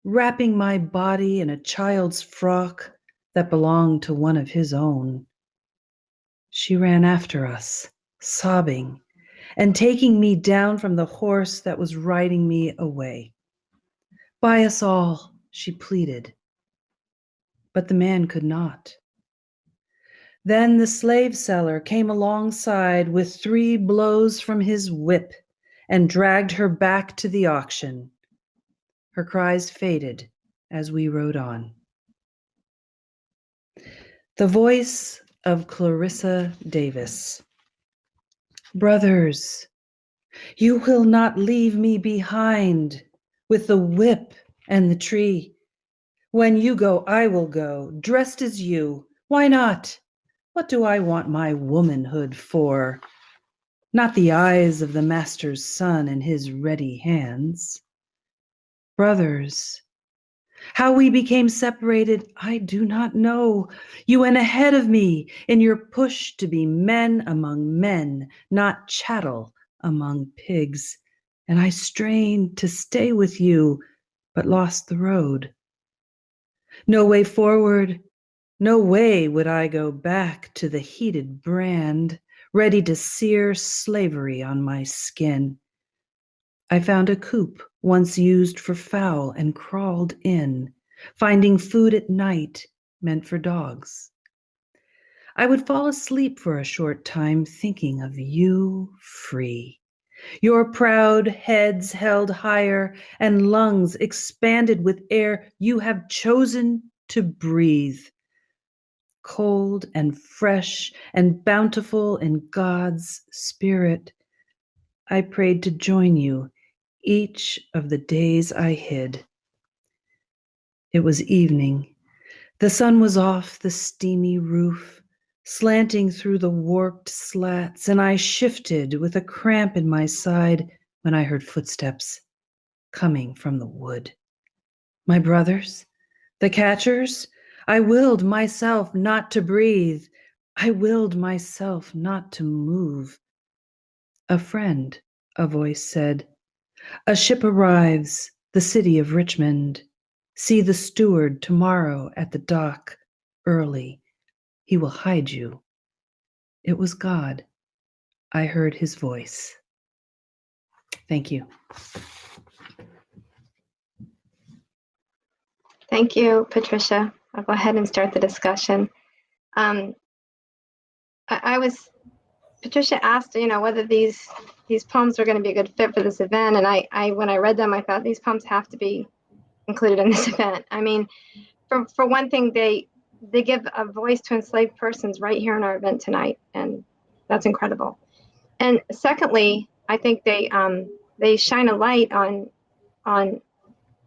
wrapping my body in a child's frock that belonged to one of his own. She ran after us, sobbing, and taking me down from the horse that was riding me away. Buy us all, she pleaded. But the man could not. Then the slave seller came alongside with 3 blows from his whip and dragged her back to the auction. Her cries faded as we rode on. The Voice of Clarissa Davis. Brothers, you will not leave me behind with the whip and the tree. When you go, I will go, dressed as you. Why not? What do I want my womanhood for? Not the eyes of the master's son and his ready hands. Brothers, how we became separated, I do not know. You went ahead of me in your push to be men among men, not chattel among pigs. And I strained to stay with you, but lost the road. No way forward, no way would I go back to the heated brand, ready to sear slavery on my skin. I found a coop once used for fowl and crawled in, finding food at night meant for dogs. I would fall asleep for a short time thinking of you free. Your proud heads held higher and lungs expanded with air you have chosen to breathe. Cold and fresh and bountiful in God's Spirit, I prayed to join you each of the days I hid. It was evening. The sun was off the steamy roof, slanting through the warped slats, and I shifted with a cramp in my side when I heard footsteps coming from the wood. My brothers, the catchers, I willed myself not to breathe. I willed myself not to move. A friend, a voice said, a ship arrives, the city of Richmond. See the steward tomorrow at the dock, early. He will hide you. It was God. I heard his voice. Thank you. Thank you, Patricia. I'll go ahead and start the discussion. Patricia asked, whether these poems were going to be a good fit for this event, and I when I read them, I thought these poems have to be included in this event. I mean, for one thing, they give a voice to enslaved persons right here in our event tonight, and that's incredible. And secondly, I think they shine a light on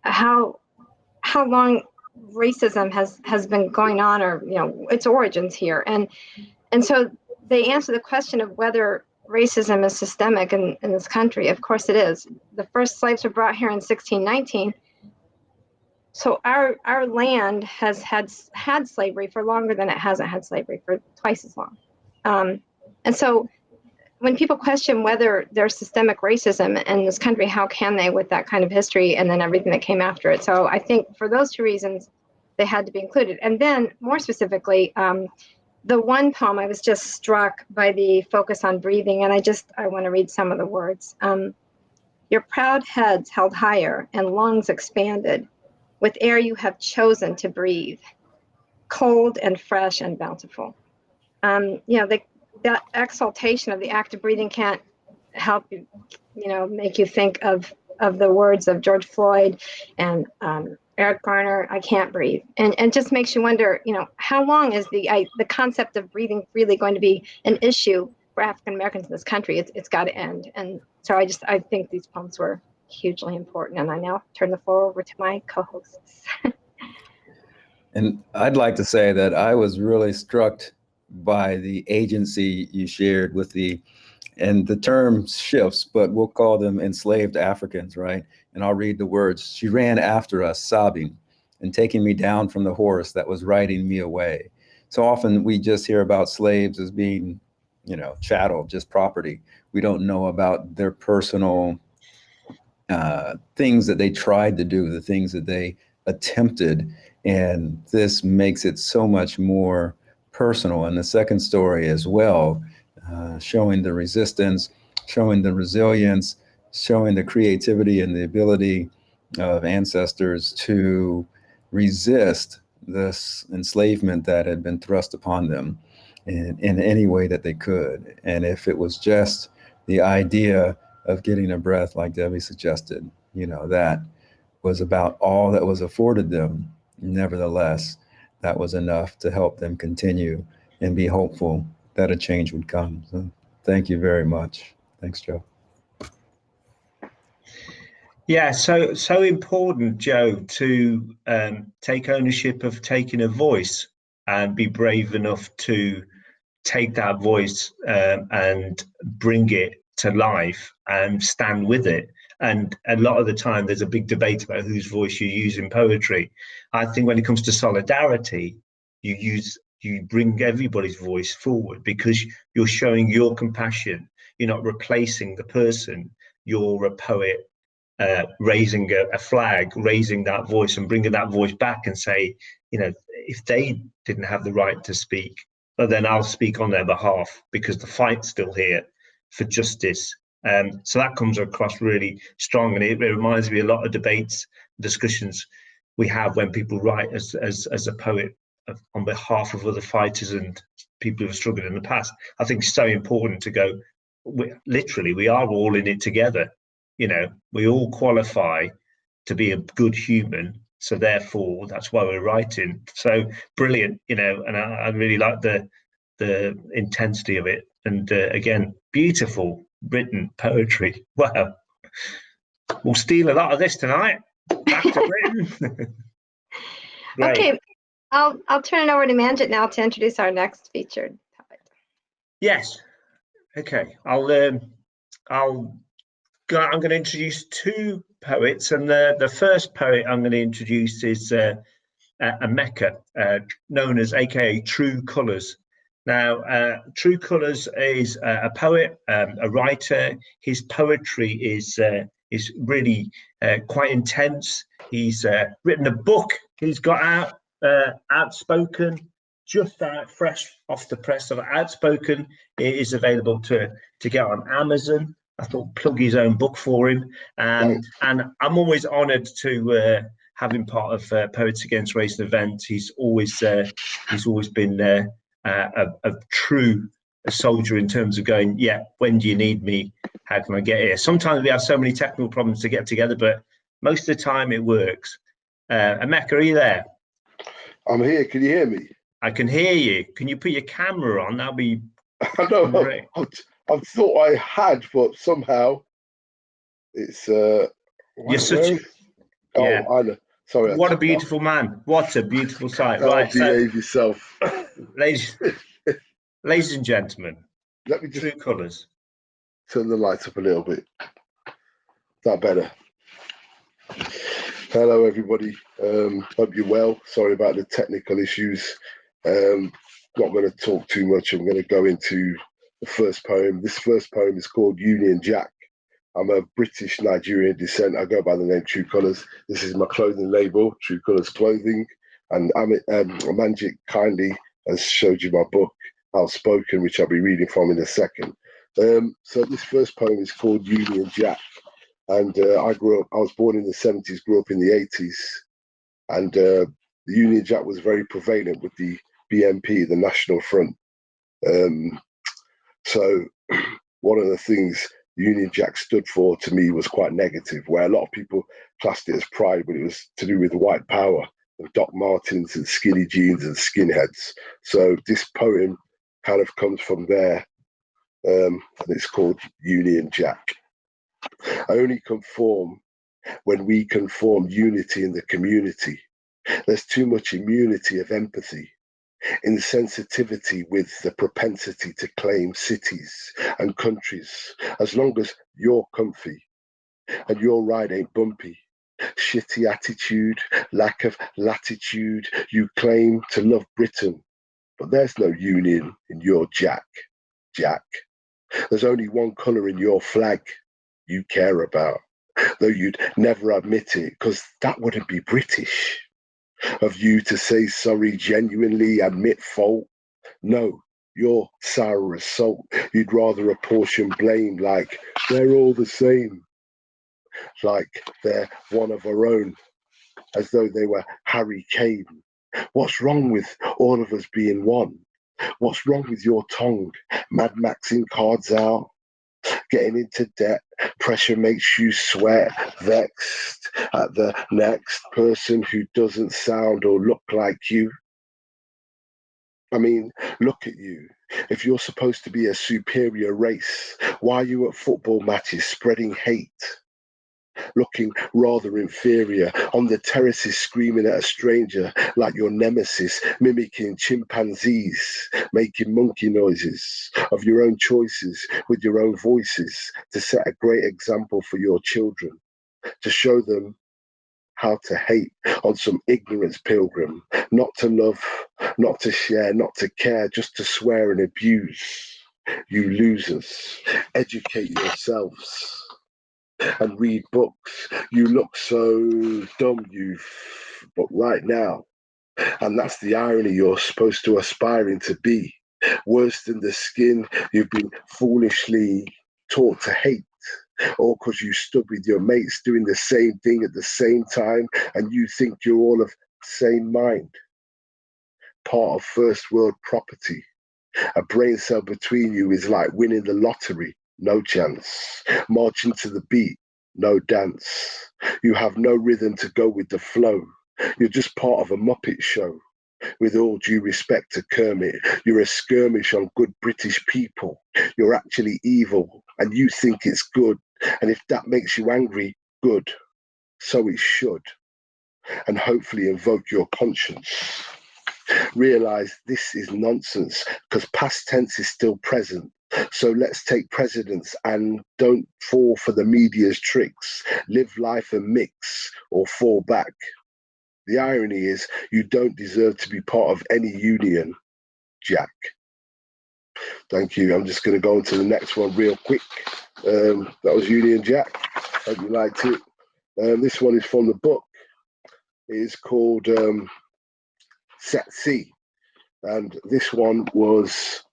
how long racism has been going on, or its origins here, and so they answer the question of whether racism is systemic in this country. Of course it is. The first slaves were brought here in 1619. So our land has had slavery for longer than it hasn't had slavery, for twice as long. And so when people question whether there's systemic racism in this country, how can they with that kind of history and then everything that came after it? So I think for those two reasons, they had to be included. And then more specifically, the one poem, I was just struck by the focus on breathing, and I want to read some of the words. Your proud heads held higher and lungs expanded with air you have chosen to breathe, cold and fresh and bountiful. That exaltation of the act of breathing can't help you, make you think of the words of George Floyd and Eric Garner, I can't breathe. And just makes you wonder, how long is the concept of breathing freely going to be an issue for African Americans in this country? It's got to end. And so I think these poems were hugely important. And I now turn the floor over to my co-hosts. And I'd like to say that I was really struck by the agency you shared with and the term shifts, but we'll call them enslaved Africans, right? And I'll read the words. She ran after us, sobbing, and taking me down from the horse that was riding me away. So often we just hear about slaves as being, chattel, just property. We don't know about their personal things that they tried to do, the things that they attempted. And this makes it so much more personal. And the second story as well, showing the resistance, showing the resilience, showing the creativity and the ability of ancestors to resist this enslavement that had been thrust upon them in any way that they could. And if it was just the idea of getting a breath, like Debbie suggested, that was about all that was afforded them. Nevertheless, that was enough to help them continue and be hopeful that a change would come. So thank you very much. Thanks, Joe. Yeah, so important, Joe, to take ownership of taking a voice and be brave enough to take that voice and bring it to life and stand with it. And a lot of the time, there's a big debate about whose voice you use in poetry. I think when it comes to solidarity, you bring everybody's voice forward because you're showing your compassion. You're not replacing the person. You're a poet raising a flag, raising that voice and bringing that voice back and say, if they didn't have the right to speak, then I'll speak on their behalf because the fight's still here for justice. So that comes across really strong, and it reminds me a lot of debates, discussions we have when people write as a poet on behalf of other fighters and people who have struggled in the past. I think it's so important to go, we are all in it together. You know, we all qualify to be a good human. So therefore, that's why we're writing. So brilliant, you know, and I really like the intensity of it. And again, beautiful written poetry. Wow. We'll steal a lot of this tonight. Back to Britain. Great. Okay, I'll turn it over to Manjit now to introduce our next featured poet. Yes. Okay. I'm going to introduce two poets, and the first poet I'm going to introduce is Emeka, known as AKA True Colours. Now, True Colours is a poet, a writer. His poetry is really quite intense. He's written a book. He's got out, Outspoken, just out, fresh off the press of Outspoken. It is available to get on Amazon. I thought plug his own book for him, and I'm always honoured to have him part of Poets Against Race event. He's always been a true soldier in terms of going, yeah, when do you need me? How can I get here? Sometimes we have so many technical problems to get together, but most of the time it works. Emeka, are you there? I'm here. Can you hear me? I can hear you. Can you put your camera on? That'll be great. I thought I had, but somehow it's you're such I know. Sorry. What a beautiful man. What a beautiful sight. Right. Behave yourself. Ladies and gentlemen, let me just True Colours. Turn the lights up a little bit. Is that better? Hello everybody. Hope you're well. Sorry about the technical issues. Not going to talk too much. I'm going to go into the first poem. This first poem is called Union Jack. I'm a British Nigerian descent. I go by the name True Colours. This is my clothing label, True Colours Clothing. And Manjit kindly has showed you my book, Outspoken, which I'll be reading from in a second. So this first poem is called Union Jack. And I was born in the 70s, grew up in the 80s. And the Union Jack was very prevalent with the BNP, the National Front. So one of the things Union Jack stood for to me was quite negative, where a lot of people classed it as pride, but it was to do with white power and Doc Martens and skinny jeans and skinheads. So this poem kind of comes from there, and it's called Union Jack. I only conform when we can form unity in the community. There's too much immunity of empathy, insensitivity with the propensity to claim cities and countries. As long as you're comfy and your ride ain't bumpy, shitty attitude, lack of latitude, you claim to love Britain, but there's no union in your Jack. There's only one colour in your flag you care about, though you'd never admit it, because that wouldn't be British of you to say sorry, genuinely admit fault. No, you're sour as salt. You'd rather apportion blame like they're all the same, like they're one of our own, as though they were Harry Kane. What's wrong with all of us being one? What's wrong with your tongue? Mad Maxing cards out, getting into debt, pressure makes you sweat, vexed at the next person who doesn't sound or look like you. I mean, look at you. If you're supposed to be a superior race, why are you at football matches spreading hate? Looking rather inferior, on the terraces screaming at a stranger like your nemesis, mimicking chimpanzees, making monkey noises of your own choices with your own voices to set a great example for your children, to show them how to hate on some ignorance pilgrim, not to love, not to share, not to care, just to swear and abuse. You losers, educate yourselves and read books. You look so dumb, but right now, and that's the irony, you're supposed to aspiring to be. Worse than the skin you've been foolishly taught to hate, or because you stood with your mates doing the same thing at the same time and you think you're all of the same mind. Part of first world property, A brain cell between you is like winning the lottery, no chance. Marching to the beat, no dance. You have no rhythm to go with the flow. You're just part of a Muppet show. With all due respect to Kermit, you're a skirmish on good British people. You're actually evil, and you think it's good. And if that makes you angry, good. So it should. And hopefully invoke your conscience. Realize this is nonsense, because past tense is still present. So let's take precedence and don't fall for the media's tricks. Live life and mix, or fall back. The irony is you don't deserve to be part of any union, Jack. Thank you. I'm just going to go on to the next one real quick. That was Union Jack. Hope you liked it. This one is from the book. It is called Set C. And this one was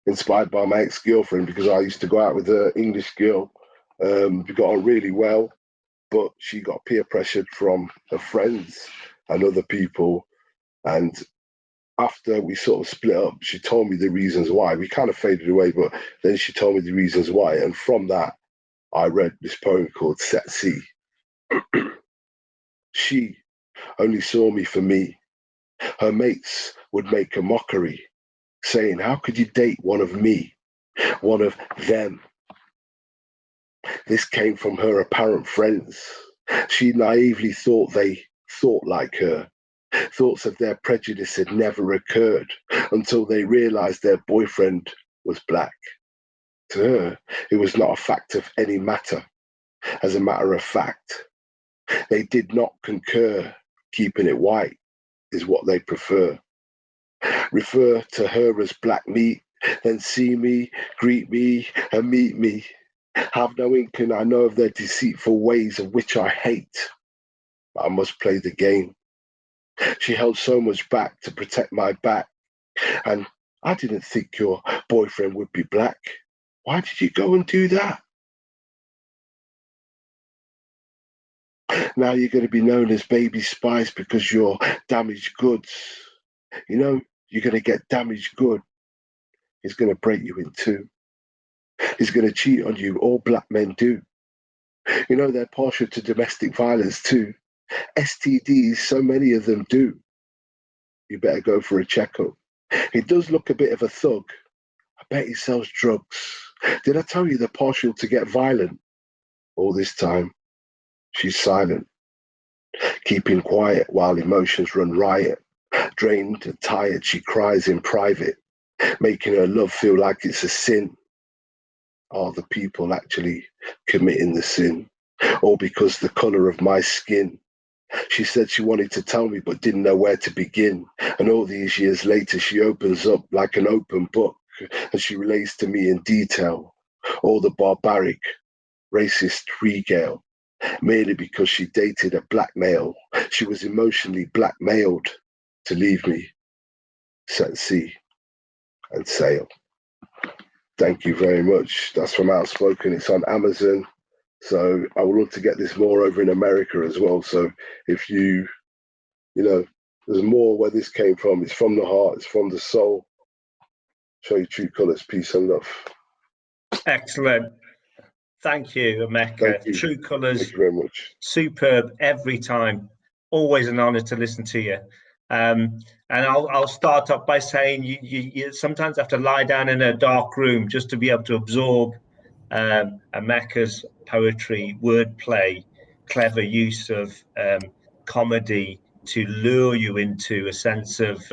inspired by my ex-girlfriend, because I used to go out with an English girl. We got on really well, but she got peer pressured from her friends and other people. And after we sort of split up, she told me the reasons why. We kind of faded away, but then she told me the reasons why. And from that, I read this poem called Set C. She only saw me for me. Her mates would make a mockery, saying, how could you date one of me, one of them? This came from her apparent friends. She naively thought they thought like her. Thoughts of their prejudice had never occurred until they realized their boyfriend was black. To her, it was not a fact of any matter. As a matter of fact, they did not concur. Keeping it white is what they prefer. Refer to her as black meat, then see me, greet me, and meet me. Have no inkling I know of their deceitful ways, of which I hate. But I must play the game. She held so much back to protect my back. And I didn't think your boyfriend would be black. Why did you go and do that? Now you're going to be known as Baby Spice because you're damaged goods. You know, you're going to get damaged good. He's going to break you in two. He's going to cheat on you. All black men do. You know, they're partial to domestic violence too. STDs, so many of them do. You better go for a checkup. He does look a bit of a thug. I bet he sells drugs. Did I tell you they're partial to get violent? All this time, she's silent, keeping quiet while emotions run riot. Drained and tired, she cries in private, making her love feel like it's a sin. Are the people actually committing the sin? Or because the colour of my skin? She said she wanted to tell me but didn't know where to begin. And all these years later, she opens up like an open book and she relates to me in detail all the barbaric, racist regale. Merely because she dated a black male, she was emotionally blackmailed to leave me. Set sea and sail. Thank you very much. That's from Outspoken. It's on Amazon. So I would love to get this more over in America as well. So if you know, there's more where this came from. It's from the heart. It's from the soul. Show your true colours. Peace and love. Excellent. Thank you, Emeka. Thank you. True colours. Thank you very much. Superb every time. Always an honour to listen to you. And I'll start up by saying you sometimes have to lie down in a dark room just to be able to absorb Emeka's poetry, wordplay, clever use of comedy to lure you into a sense of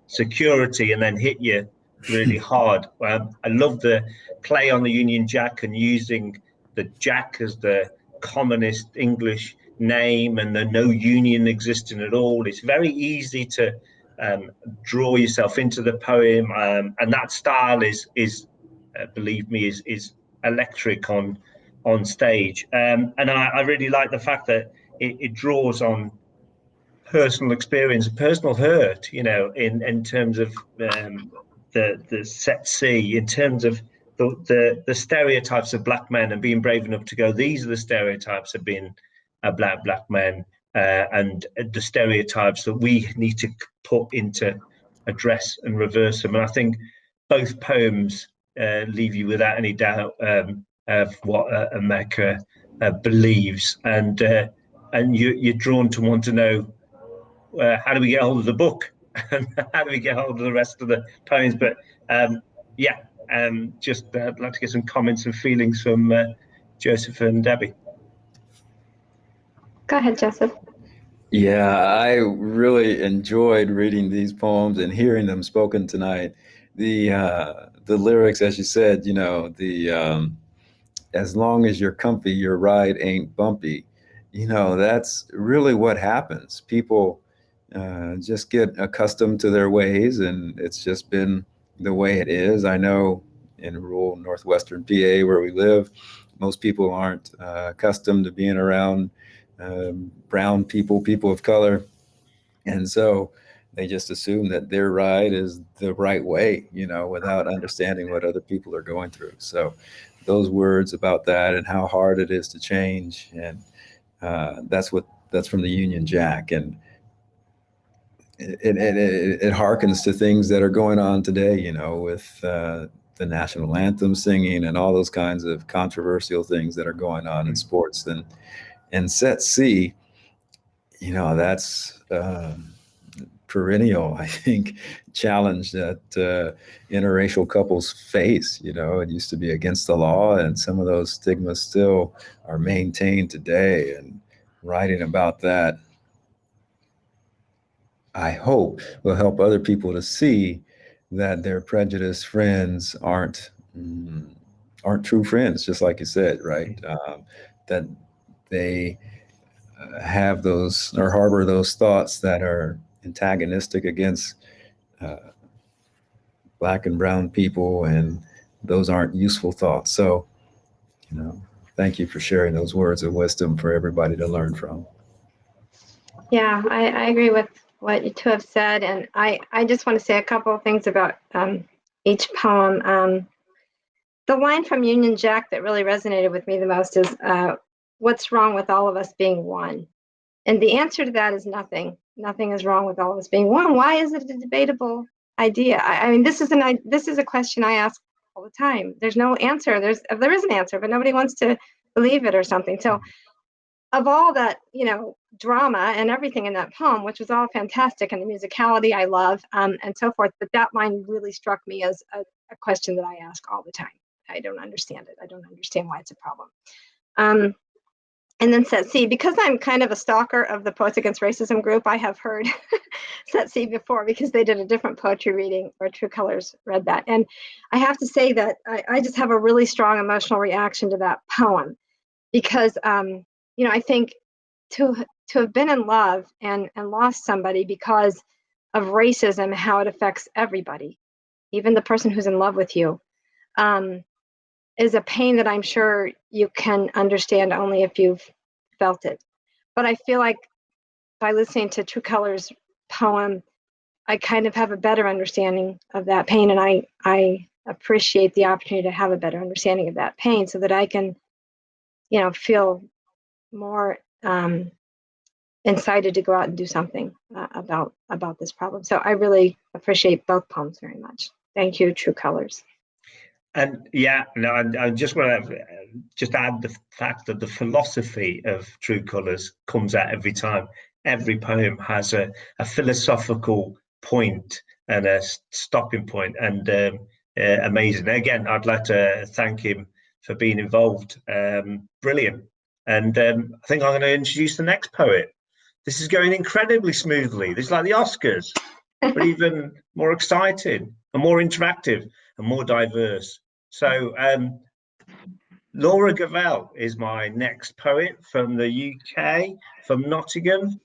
security and then hit you really hard. I love the play on the Union Jack and using the Jack as the commonest English name and the no union existing at all. It's very easy to draw yourself into the poem, and that style is believe me, is electric on stage. And I really like the fact that it draws on personal experience, personal hurt, you know, in terms of the set C, in terms of the stereotypes of black men and being brave enough to go, these are the stereotypes of being a black man, and the stereotypes that we need to put into address and reverse them. And I think both poems leave you without any doubt of what Emeka believes, and you're drawn to want to know how do we get hold of the book and how do we get hold of the rest of the poems. But just I'd like to get some comments and feelings from Joseph and Debbie. Go ahead, Joseph. Yeah, I really enjoyed reading these poems and hearing them spoken tonight. The lyrics, as you said, as long as you're comfy, your ride ain't bumpy. That's really what happens. People just get accustomed to their ways, and it's just been the way it is. I know in rural northwestern PA where we live, most people aren't accustomed to being around brown people of color. And so they just assume that their ride is the right way, without understanding what other people are going through. So those words about that and how hard it is to change. And that's from the Union Jack. And it harkens to things that are going on today, with the national anthem singing and all those kinds of controversial things that are going on in sports. And Set C, that's perennial, I think, challenge that interracial couples face. It used to be against the law, and some of those stigmas still are maintained today. And writing about that, I hope, will help other people to see that their prejudiced friends aren't true friends, just like you said, right? That they have those or harbor those thoughts that are antagonistic against Black and brown people, and those aren't useful thoughts. So, thank you for sharing those words of wisdom for everybody to learn from. Yeah, I agree with what you two have said, and I just want to say a couple of things about each poem. The line from Union Jack that really resonated with me the most is, what's wrong with all of us being one? And the answer to that is nothing. Nothing is wrong with all of us being one. Why is it a debatable idea? I mean, this is a question I ask all the time. There's no answer. There is an answer, but nobody wants to believe it or something. So of all that, drama and everything in that poem, which was all fantastic, and the musicality I love, and so forth, but that line really struck me as a question that I ask all the time. I don't understand it. I don't understand why it's a problem. And then Set C, because I'm kind of a stalker of the Poets Against Racism group, I have heard Set C before because they did a different poetry reading where True Colors read that. And I have to say that I just have a really strong emotional reaction to that poem because, I think to have been in love and lost somebody because of racism, how it affects everybody, even the person who's in love with you, is a pain that I'm sure you can understand only if you've felt it. But I feel like by listening to True Colors poem, I kind of have a better understanding of that pain, and I appreciate the opportunity to have a better understanding of that pain so that I can, feel more incited to go out and do something about this problem. So I really appreciate both poems very much. Thank you, True Colors. And I just want to add the fact that the philosophy of True Colors comes out every time. Every poem has a philosophical point and a stopping point, and amazing. Again, I'd like to thank him for being involved. Brilliant. And I think I'm going to introduce the next poet. This is going incredibly smoothly. This is like the Oscars, but even more exciting and more interactive and more diverse. So Laura Gavell is my next poet from the UK, from Nottingham.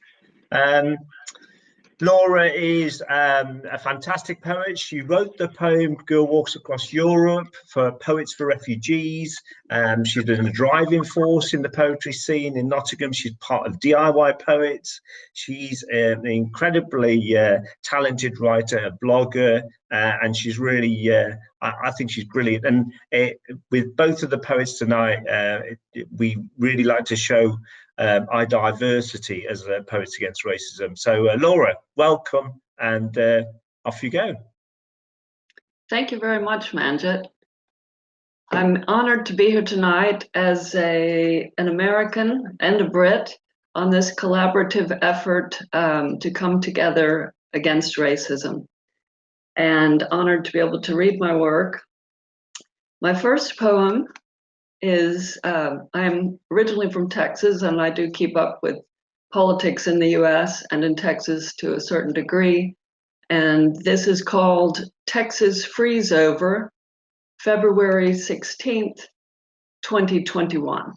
Laura is a fantastic poet. She wrote the poem Girl Walks Across Europe for Poets for Refugees. She's been a driving force in the poetry scene in Nottingham. She's part of DIY Poets. She's an incredibly talented writer, a blogger, and she's really, I think she's brilliant. And with both of the poets tonight, we really like to show our diversity as Poets Against Racism. So Laura, welcome, and Off you go. Thank you very much, Manjit. I'm honored to be here tonight as an American and a Brit on this collaborative effort to come together against racism, and honored to be able to read my work. My first poem is, I'm originally from Texas, and I do keep up with politics in the US and in Texas to a certain degree. And this is called Texas Freeze Over, February 16th, 2021.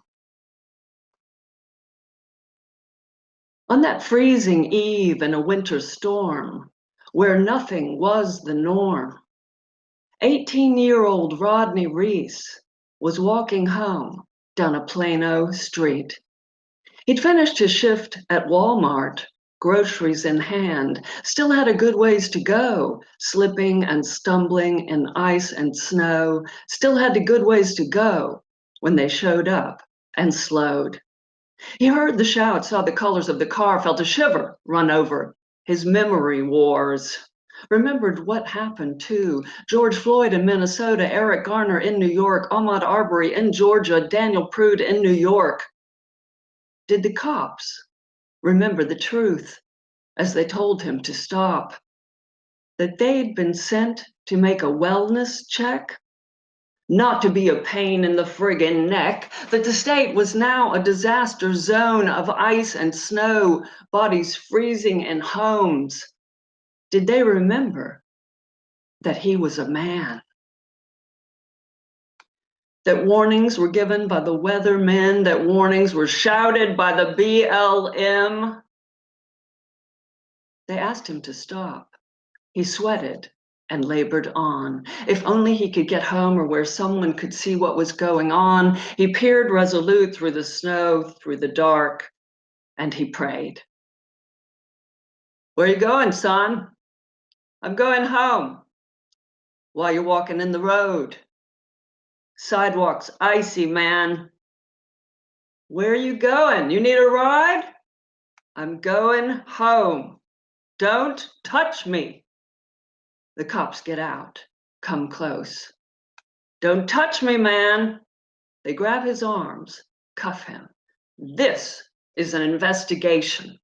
On that freezing eve in a winter storm, where nothing was the norm, 18-year-old Rodney Reese was walking home down a Plano street. He'd finished his shift at Walmart, groceries in hand, still had a good ways to go, slipping and stumbling in ice and snow, still had a good ways to go when they showed up and slowed. He heard the shout, saw the colors of the car, felt a shiver run over his memory wars. Remembered what happened too. George Floyd in Minnesota, Eric Garner in New York, Ahmaud Arbery in Georgia, Daniel Prude in New York. Did the cops remember the truth as they told him to stop? That they'd been sent to make a wellness check? Not to be a pain in the friggin' neck, that the state was now a disaster zone of ice and snow, bodies freezing in homes. Did they remember that he was a man? That warnings were given by the weathermen, that warnings were shouted by the BLM? They asked him to stop. He sweated and labored on. If only he could get home or where someone could see what was going on. He peered resolute through the snow, through the dark, and he prayed. Where you going, son? I'm going home. While you're walking in the road. Sidewalk's icy, man. Where are you going? You need a ride? I'm going home. Don't touch me. The cops get out, come close. Don't touch me, man. They grab his arms, cuff him. This is an investigation.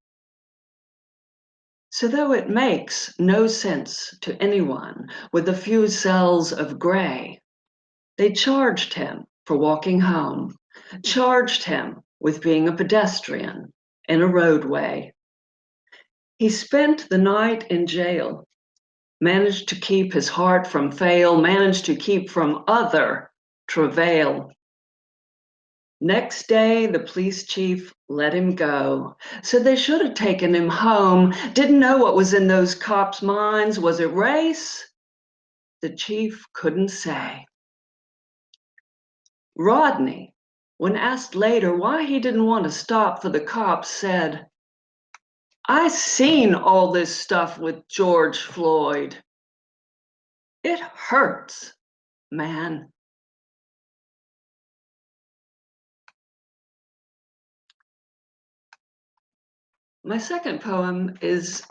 So though it makes no sense to anyone with a few cells of gray, they charged him for walking home, charged him with being a pedestrian in a roadway. He spent the night in jail, managed to keep his heart from fail, managed to keep from other travail. Next day, the police chief let him go. Said they should have taken him home. Didn't know what was in those cops' minds. Was it race? The chief couldn't say. Rodney, when asked later why he didn't want to stop for the cops, said, I seen all this stuff with George Floyd. It hurts, man. My second poem is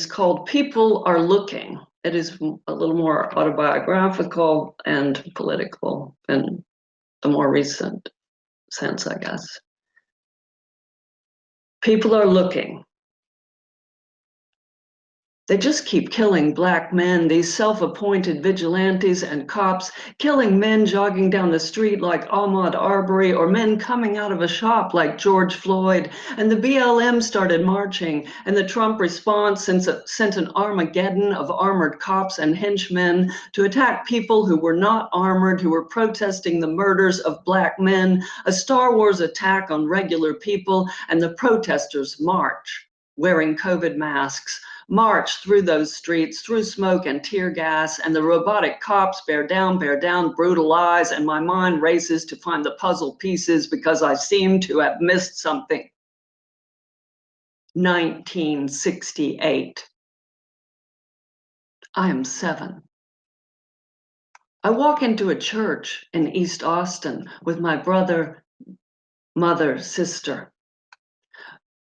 called People Are Looking. It is a little more autobiographical and political in a more recent sense, I guess. People are looking. They just keep killing Black men, these self-appointed vigilantes and cops, killing men jogging down the street like Ahmaud Arbery, or men coming out of a shop like George Floyd. And the BLM started marching, and the Trump response sent an Armageddon of armored cops and henchmen to attack people who were not armored, who were protesting the murders of Black men, a Star Wars attack on regular people, and the protesters march, wearing COVID masks, march through those streets, through smoke and tear gas, and the robotic cops bear down, brutalize, and my mind races to find the puzzle pieces because I seem to have missed something. 1968. I am 7. I walk into a church in East Austin with my brother, mother, sister.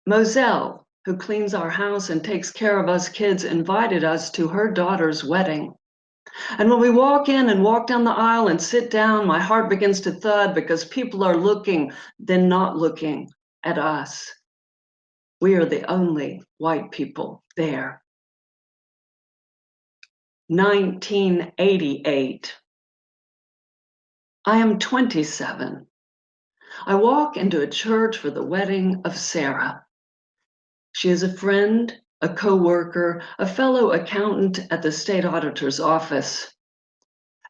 Moselle, who cleans our house and takes care of us kids, invited us to her daughter's wedding. And when we walk in and walk down the aisle and sit down, my heart begins to thud because people are looking, then not looking at us. We are the only white people there. 1988. I am 27. I walk into a church for the wedding of Sarah. She is a friend, a co-worker, a fellow accountant at the state auditor's office.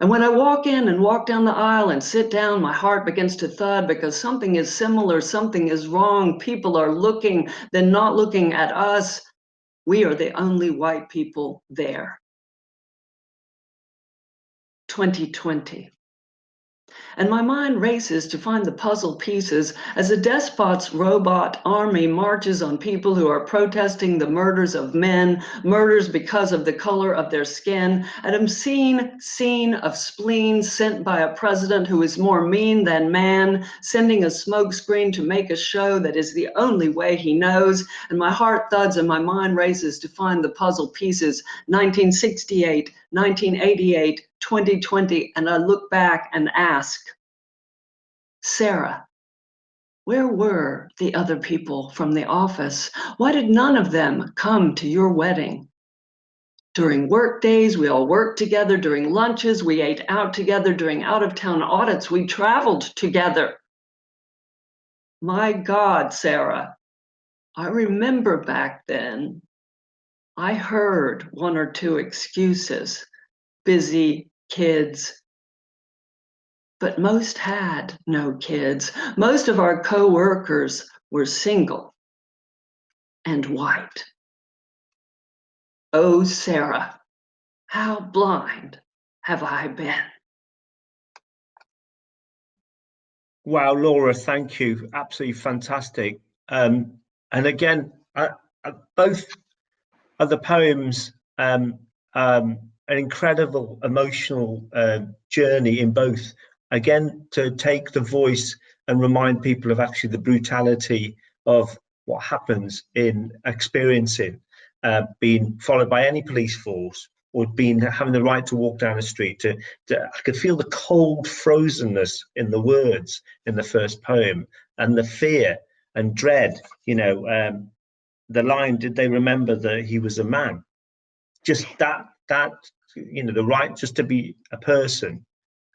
And when I walk in and walk down the aisle and sit down, my heart begins to thud because something is similar, something is wrong. People are looking, then not looking at us. We are the only white people there. 2020. And my mind races to find the puzzle pieces as a despot's robot army marches on people who are protesting the murders of men, murders because of the color of their skin, an obscene scene of spleen sent by a president who is more mean than man, sending a smokescreen to make a show that is the only way he knows. And my heart thuds and my mind races to find the puzzle pieces. 1968, 1988, 2020, and I look back and ask, Sarah, where were the other people from the office? Why did none of them come to your wedding? During work days, we all worked together. During lunches, we ate out together. During out-of-town audits, we traveled together. My God, Sarah, I remember back then, I heard one or two excuses, busy, kids, but most had no kids. Most of our co-workers were single and white. Oh, Sarah, how blind have I been? Wow, Laura, thank you. Absolutely fantastic. And again, both of the poems, an incredible emotional journey in both. Again, to take the voice and remind people of actually the brutality of what happens in experiencing being followed by any police force or having the right to walk down the street. I could feel the cold frozenness in the words in the first poem and the fear and dread. The line, did they remember that he was a man? Just that the right just to be a person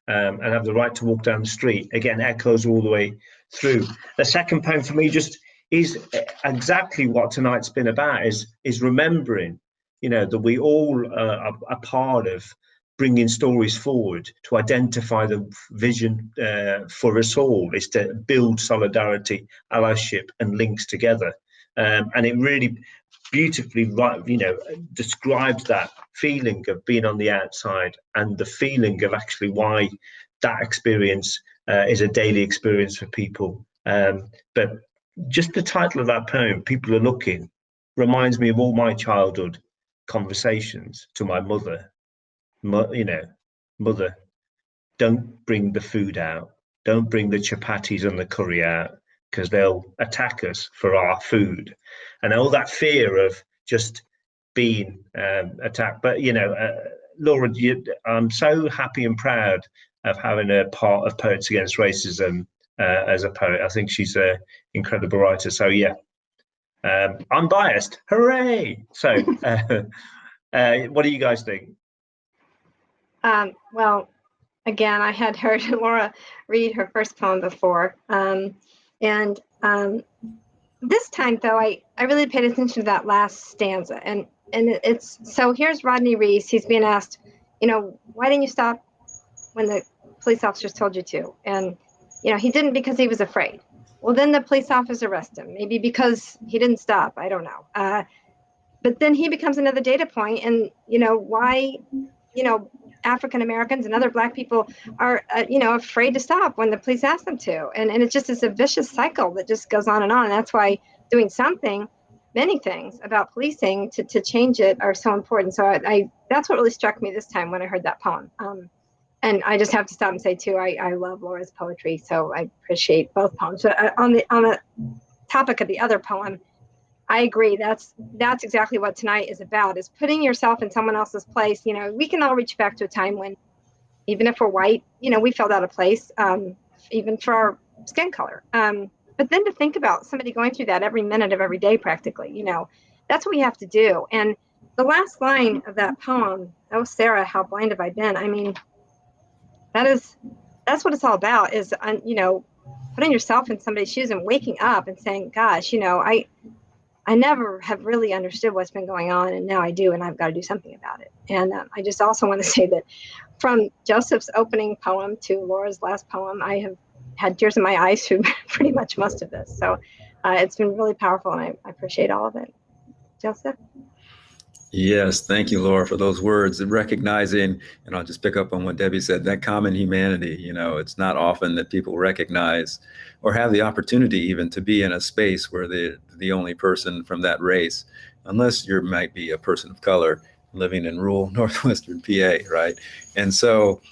and have the right to walk down the street, again, echoes all the way through. The second poem for me just is exactly what tonight's been about, is remembering, that we all are a part of bringing stories forward to identify the vision for us all, is to build solidarity, allyship and links together. And it really beautifully, describes that feeling of being on the outside and the feeling of actually why that experience is a daily experience for people. But just the title of that poem, People Are Looking, reminds me of all my childhood conversations to my mother. Mother, don't bring the food out. Don't bring the chapatis and the curry out, because they'll attack us for our food. And all that fear of just being attacked. But, Laura, I'm so happy and proud of having a part of Poets Against Racism as a poet. I think she's an incredible writer. So, yeah, I'm biased. Hooray! So, what do you guys think? Well, again, I had heard Laura read her first poem before. This time, though, I really paid attention to that last stanza. And it's, so here's Rodney Reese. He's being asked, why didn't you stop when the police officers told you to? And, he didn't because he was afraid. Well, then the police officers arrest him, maybe because he didn't stop. I don't know. But then he becomes another data point. And, why, African Americans and other Black people are, afraid to stop when the police ask them to. And it just is a vicious cycle that just goes on. And that's why doing something, many things about policing to change it are so important. So that's what really struck me this time when I heard that poem. And I just have to stop and say, too, I love Laura's poetry, so I appreciate both poems. But on the topic of the other poem, I agree. That's exactly what tonight is about, is putting yourself in someone else's place. You know, we can all reach back to a time when, even if we're white, you know, we felt out of place, even for our skin color. But then to think about somebody going through that every minute of every day, practically, you know, that's what we have to do. And the last line of that poem, "Oh, Sarah, how blind have I been?" I mean, that's what it's all about, is, you know, putting yourself in somebody's shoes and waking up and saying, gosh, you know, I never have really understood what's been going on, and now I do, and I've got to do something about it. And I just also want to say that from Joseph's opening poem to Laura's last poem, I have had tears in my eyes through pretty much most of this. So it's been really powerful, and I appreciate all of it. Joseph? Yes, thank you, Laura, for those words. And recognizing, and I'll just pick up on what Debbie said, that common humanity. You know, it's not often that people recognize or have the opportunity even to be in a space where they're the only person from that race, unless you might be a person of color living in rural northwestern PA, right? And so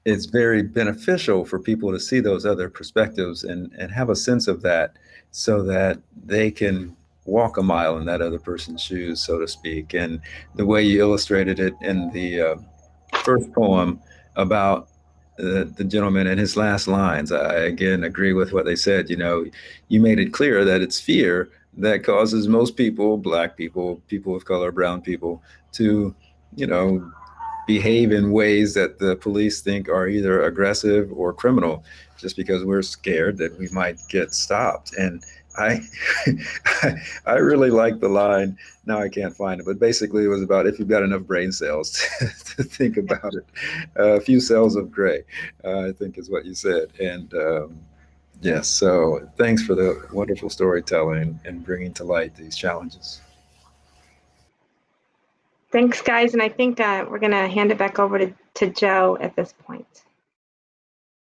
it's very beneficial for people to see those other perspectives and have a sense of that, so that they can walk a mile in that other person's shoes, so to speak. And the way you illustrated it in the first poem about the gentleman and his last lines, I again agree with what they said. You know, you made it clear that it's fear that causes most people, Black people, people of color, brown people, to, you know, behave in ways that the police think are either aggressive or criminal, just because we're scared that we might get stopped. And I I really like the line. Now I can't find it, but basically it was about, if you've got enough brain cells to think about it, a few cells of gray, I think is what you said. And yes, so thanks for the wonderful storytelling and bringing to light these challenges. Thanks, guys. And I think we're going to hand it back over to Joe at this point.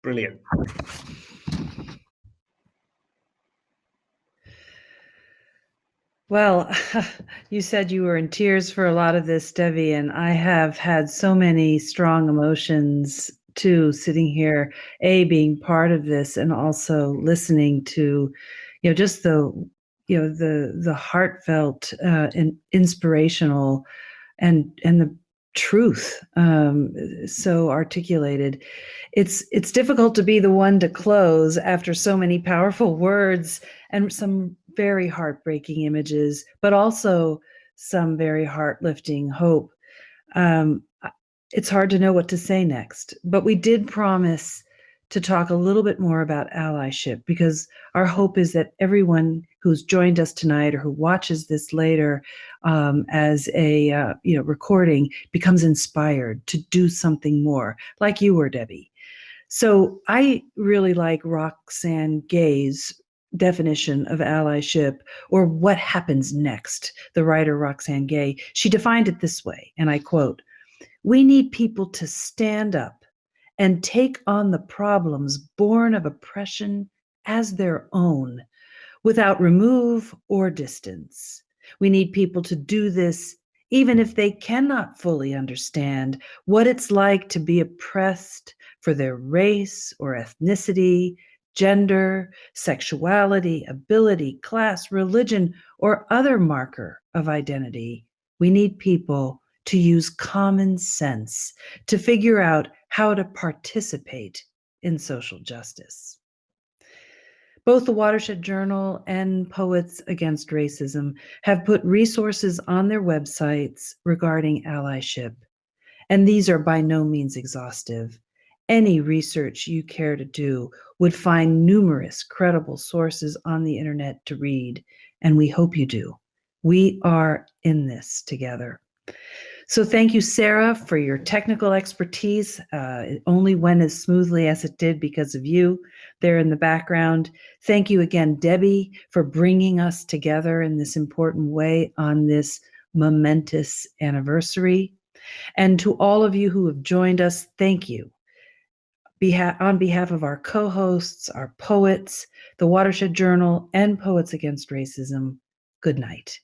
Brilliant. Well, you said you were in tears for a lot of this, Debbie, and I have had so many strong emotions too, sitting here, being part of this, and also listening to, you know, just the heartfelt and inspirational and the truth, so articulated. It's difficult to be the one to close after so many powerful words and some very heartbreaking images, but also some very heart-lifting hope. It's hard to know what to say next, but we did promise to talk a little bit more about allyship, because our hope is that everyone who's joined us tonight or who watches this later as a recording becomes inspired to do something more, like you were, Debbie. So I really like Roxane Gay's definition of allyship, or what happens next. The writer Roxane Gay, she defined it this way, and I quote, "We need people to stand up and take on the problems born of oppression as their own, without remove or distance. We need people to do this even if they cannot fully understand what it's like to be oppressed for their race or ethnicity, gender, sexuality, ability, class, religion, or other marker of identity. We need people to use common sense to figure out how to participate in social justice." Both the Watershed Journal and Poets Against Racism have put resources on their websites regarding allyship, and these are by no means exhaustive. Any research you care to do would find numerous credible sources on the internet to read, and we hope you do. We are in this together. So thank you, Sarah, for your technical expertise. It only went as smoothly as it did because of you there in the background. Thank you again, Debbie, for bringing us together in this important way on this momentous anniversary. And to all of you who have joined us, thank you. On behalf of our co-hosts, our poets, the Watershed Journal, and Poets Against Racism, good night.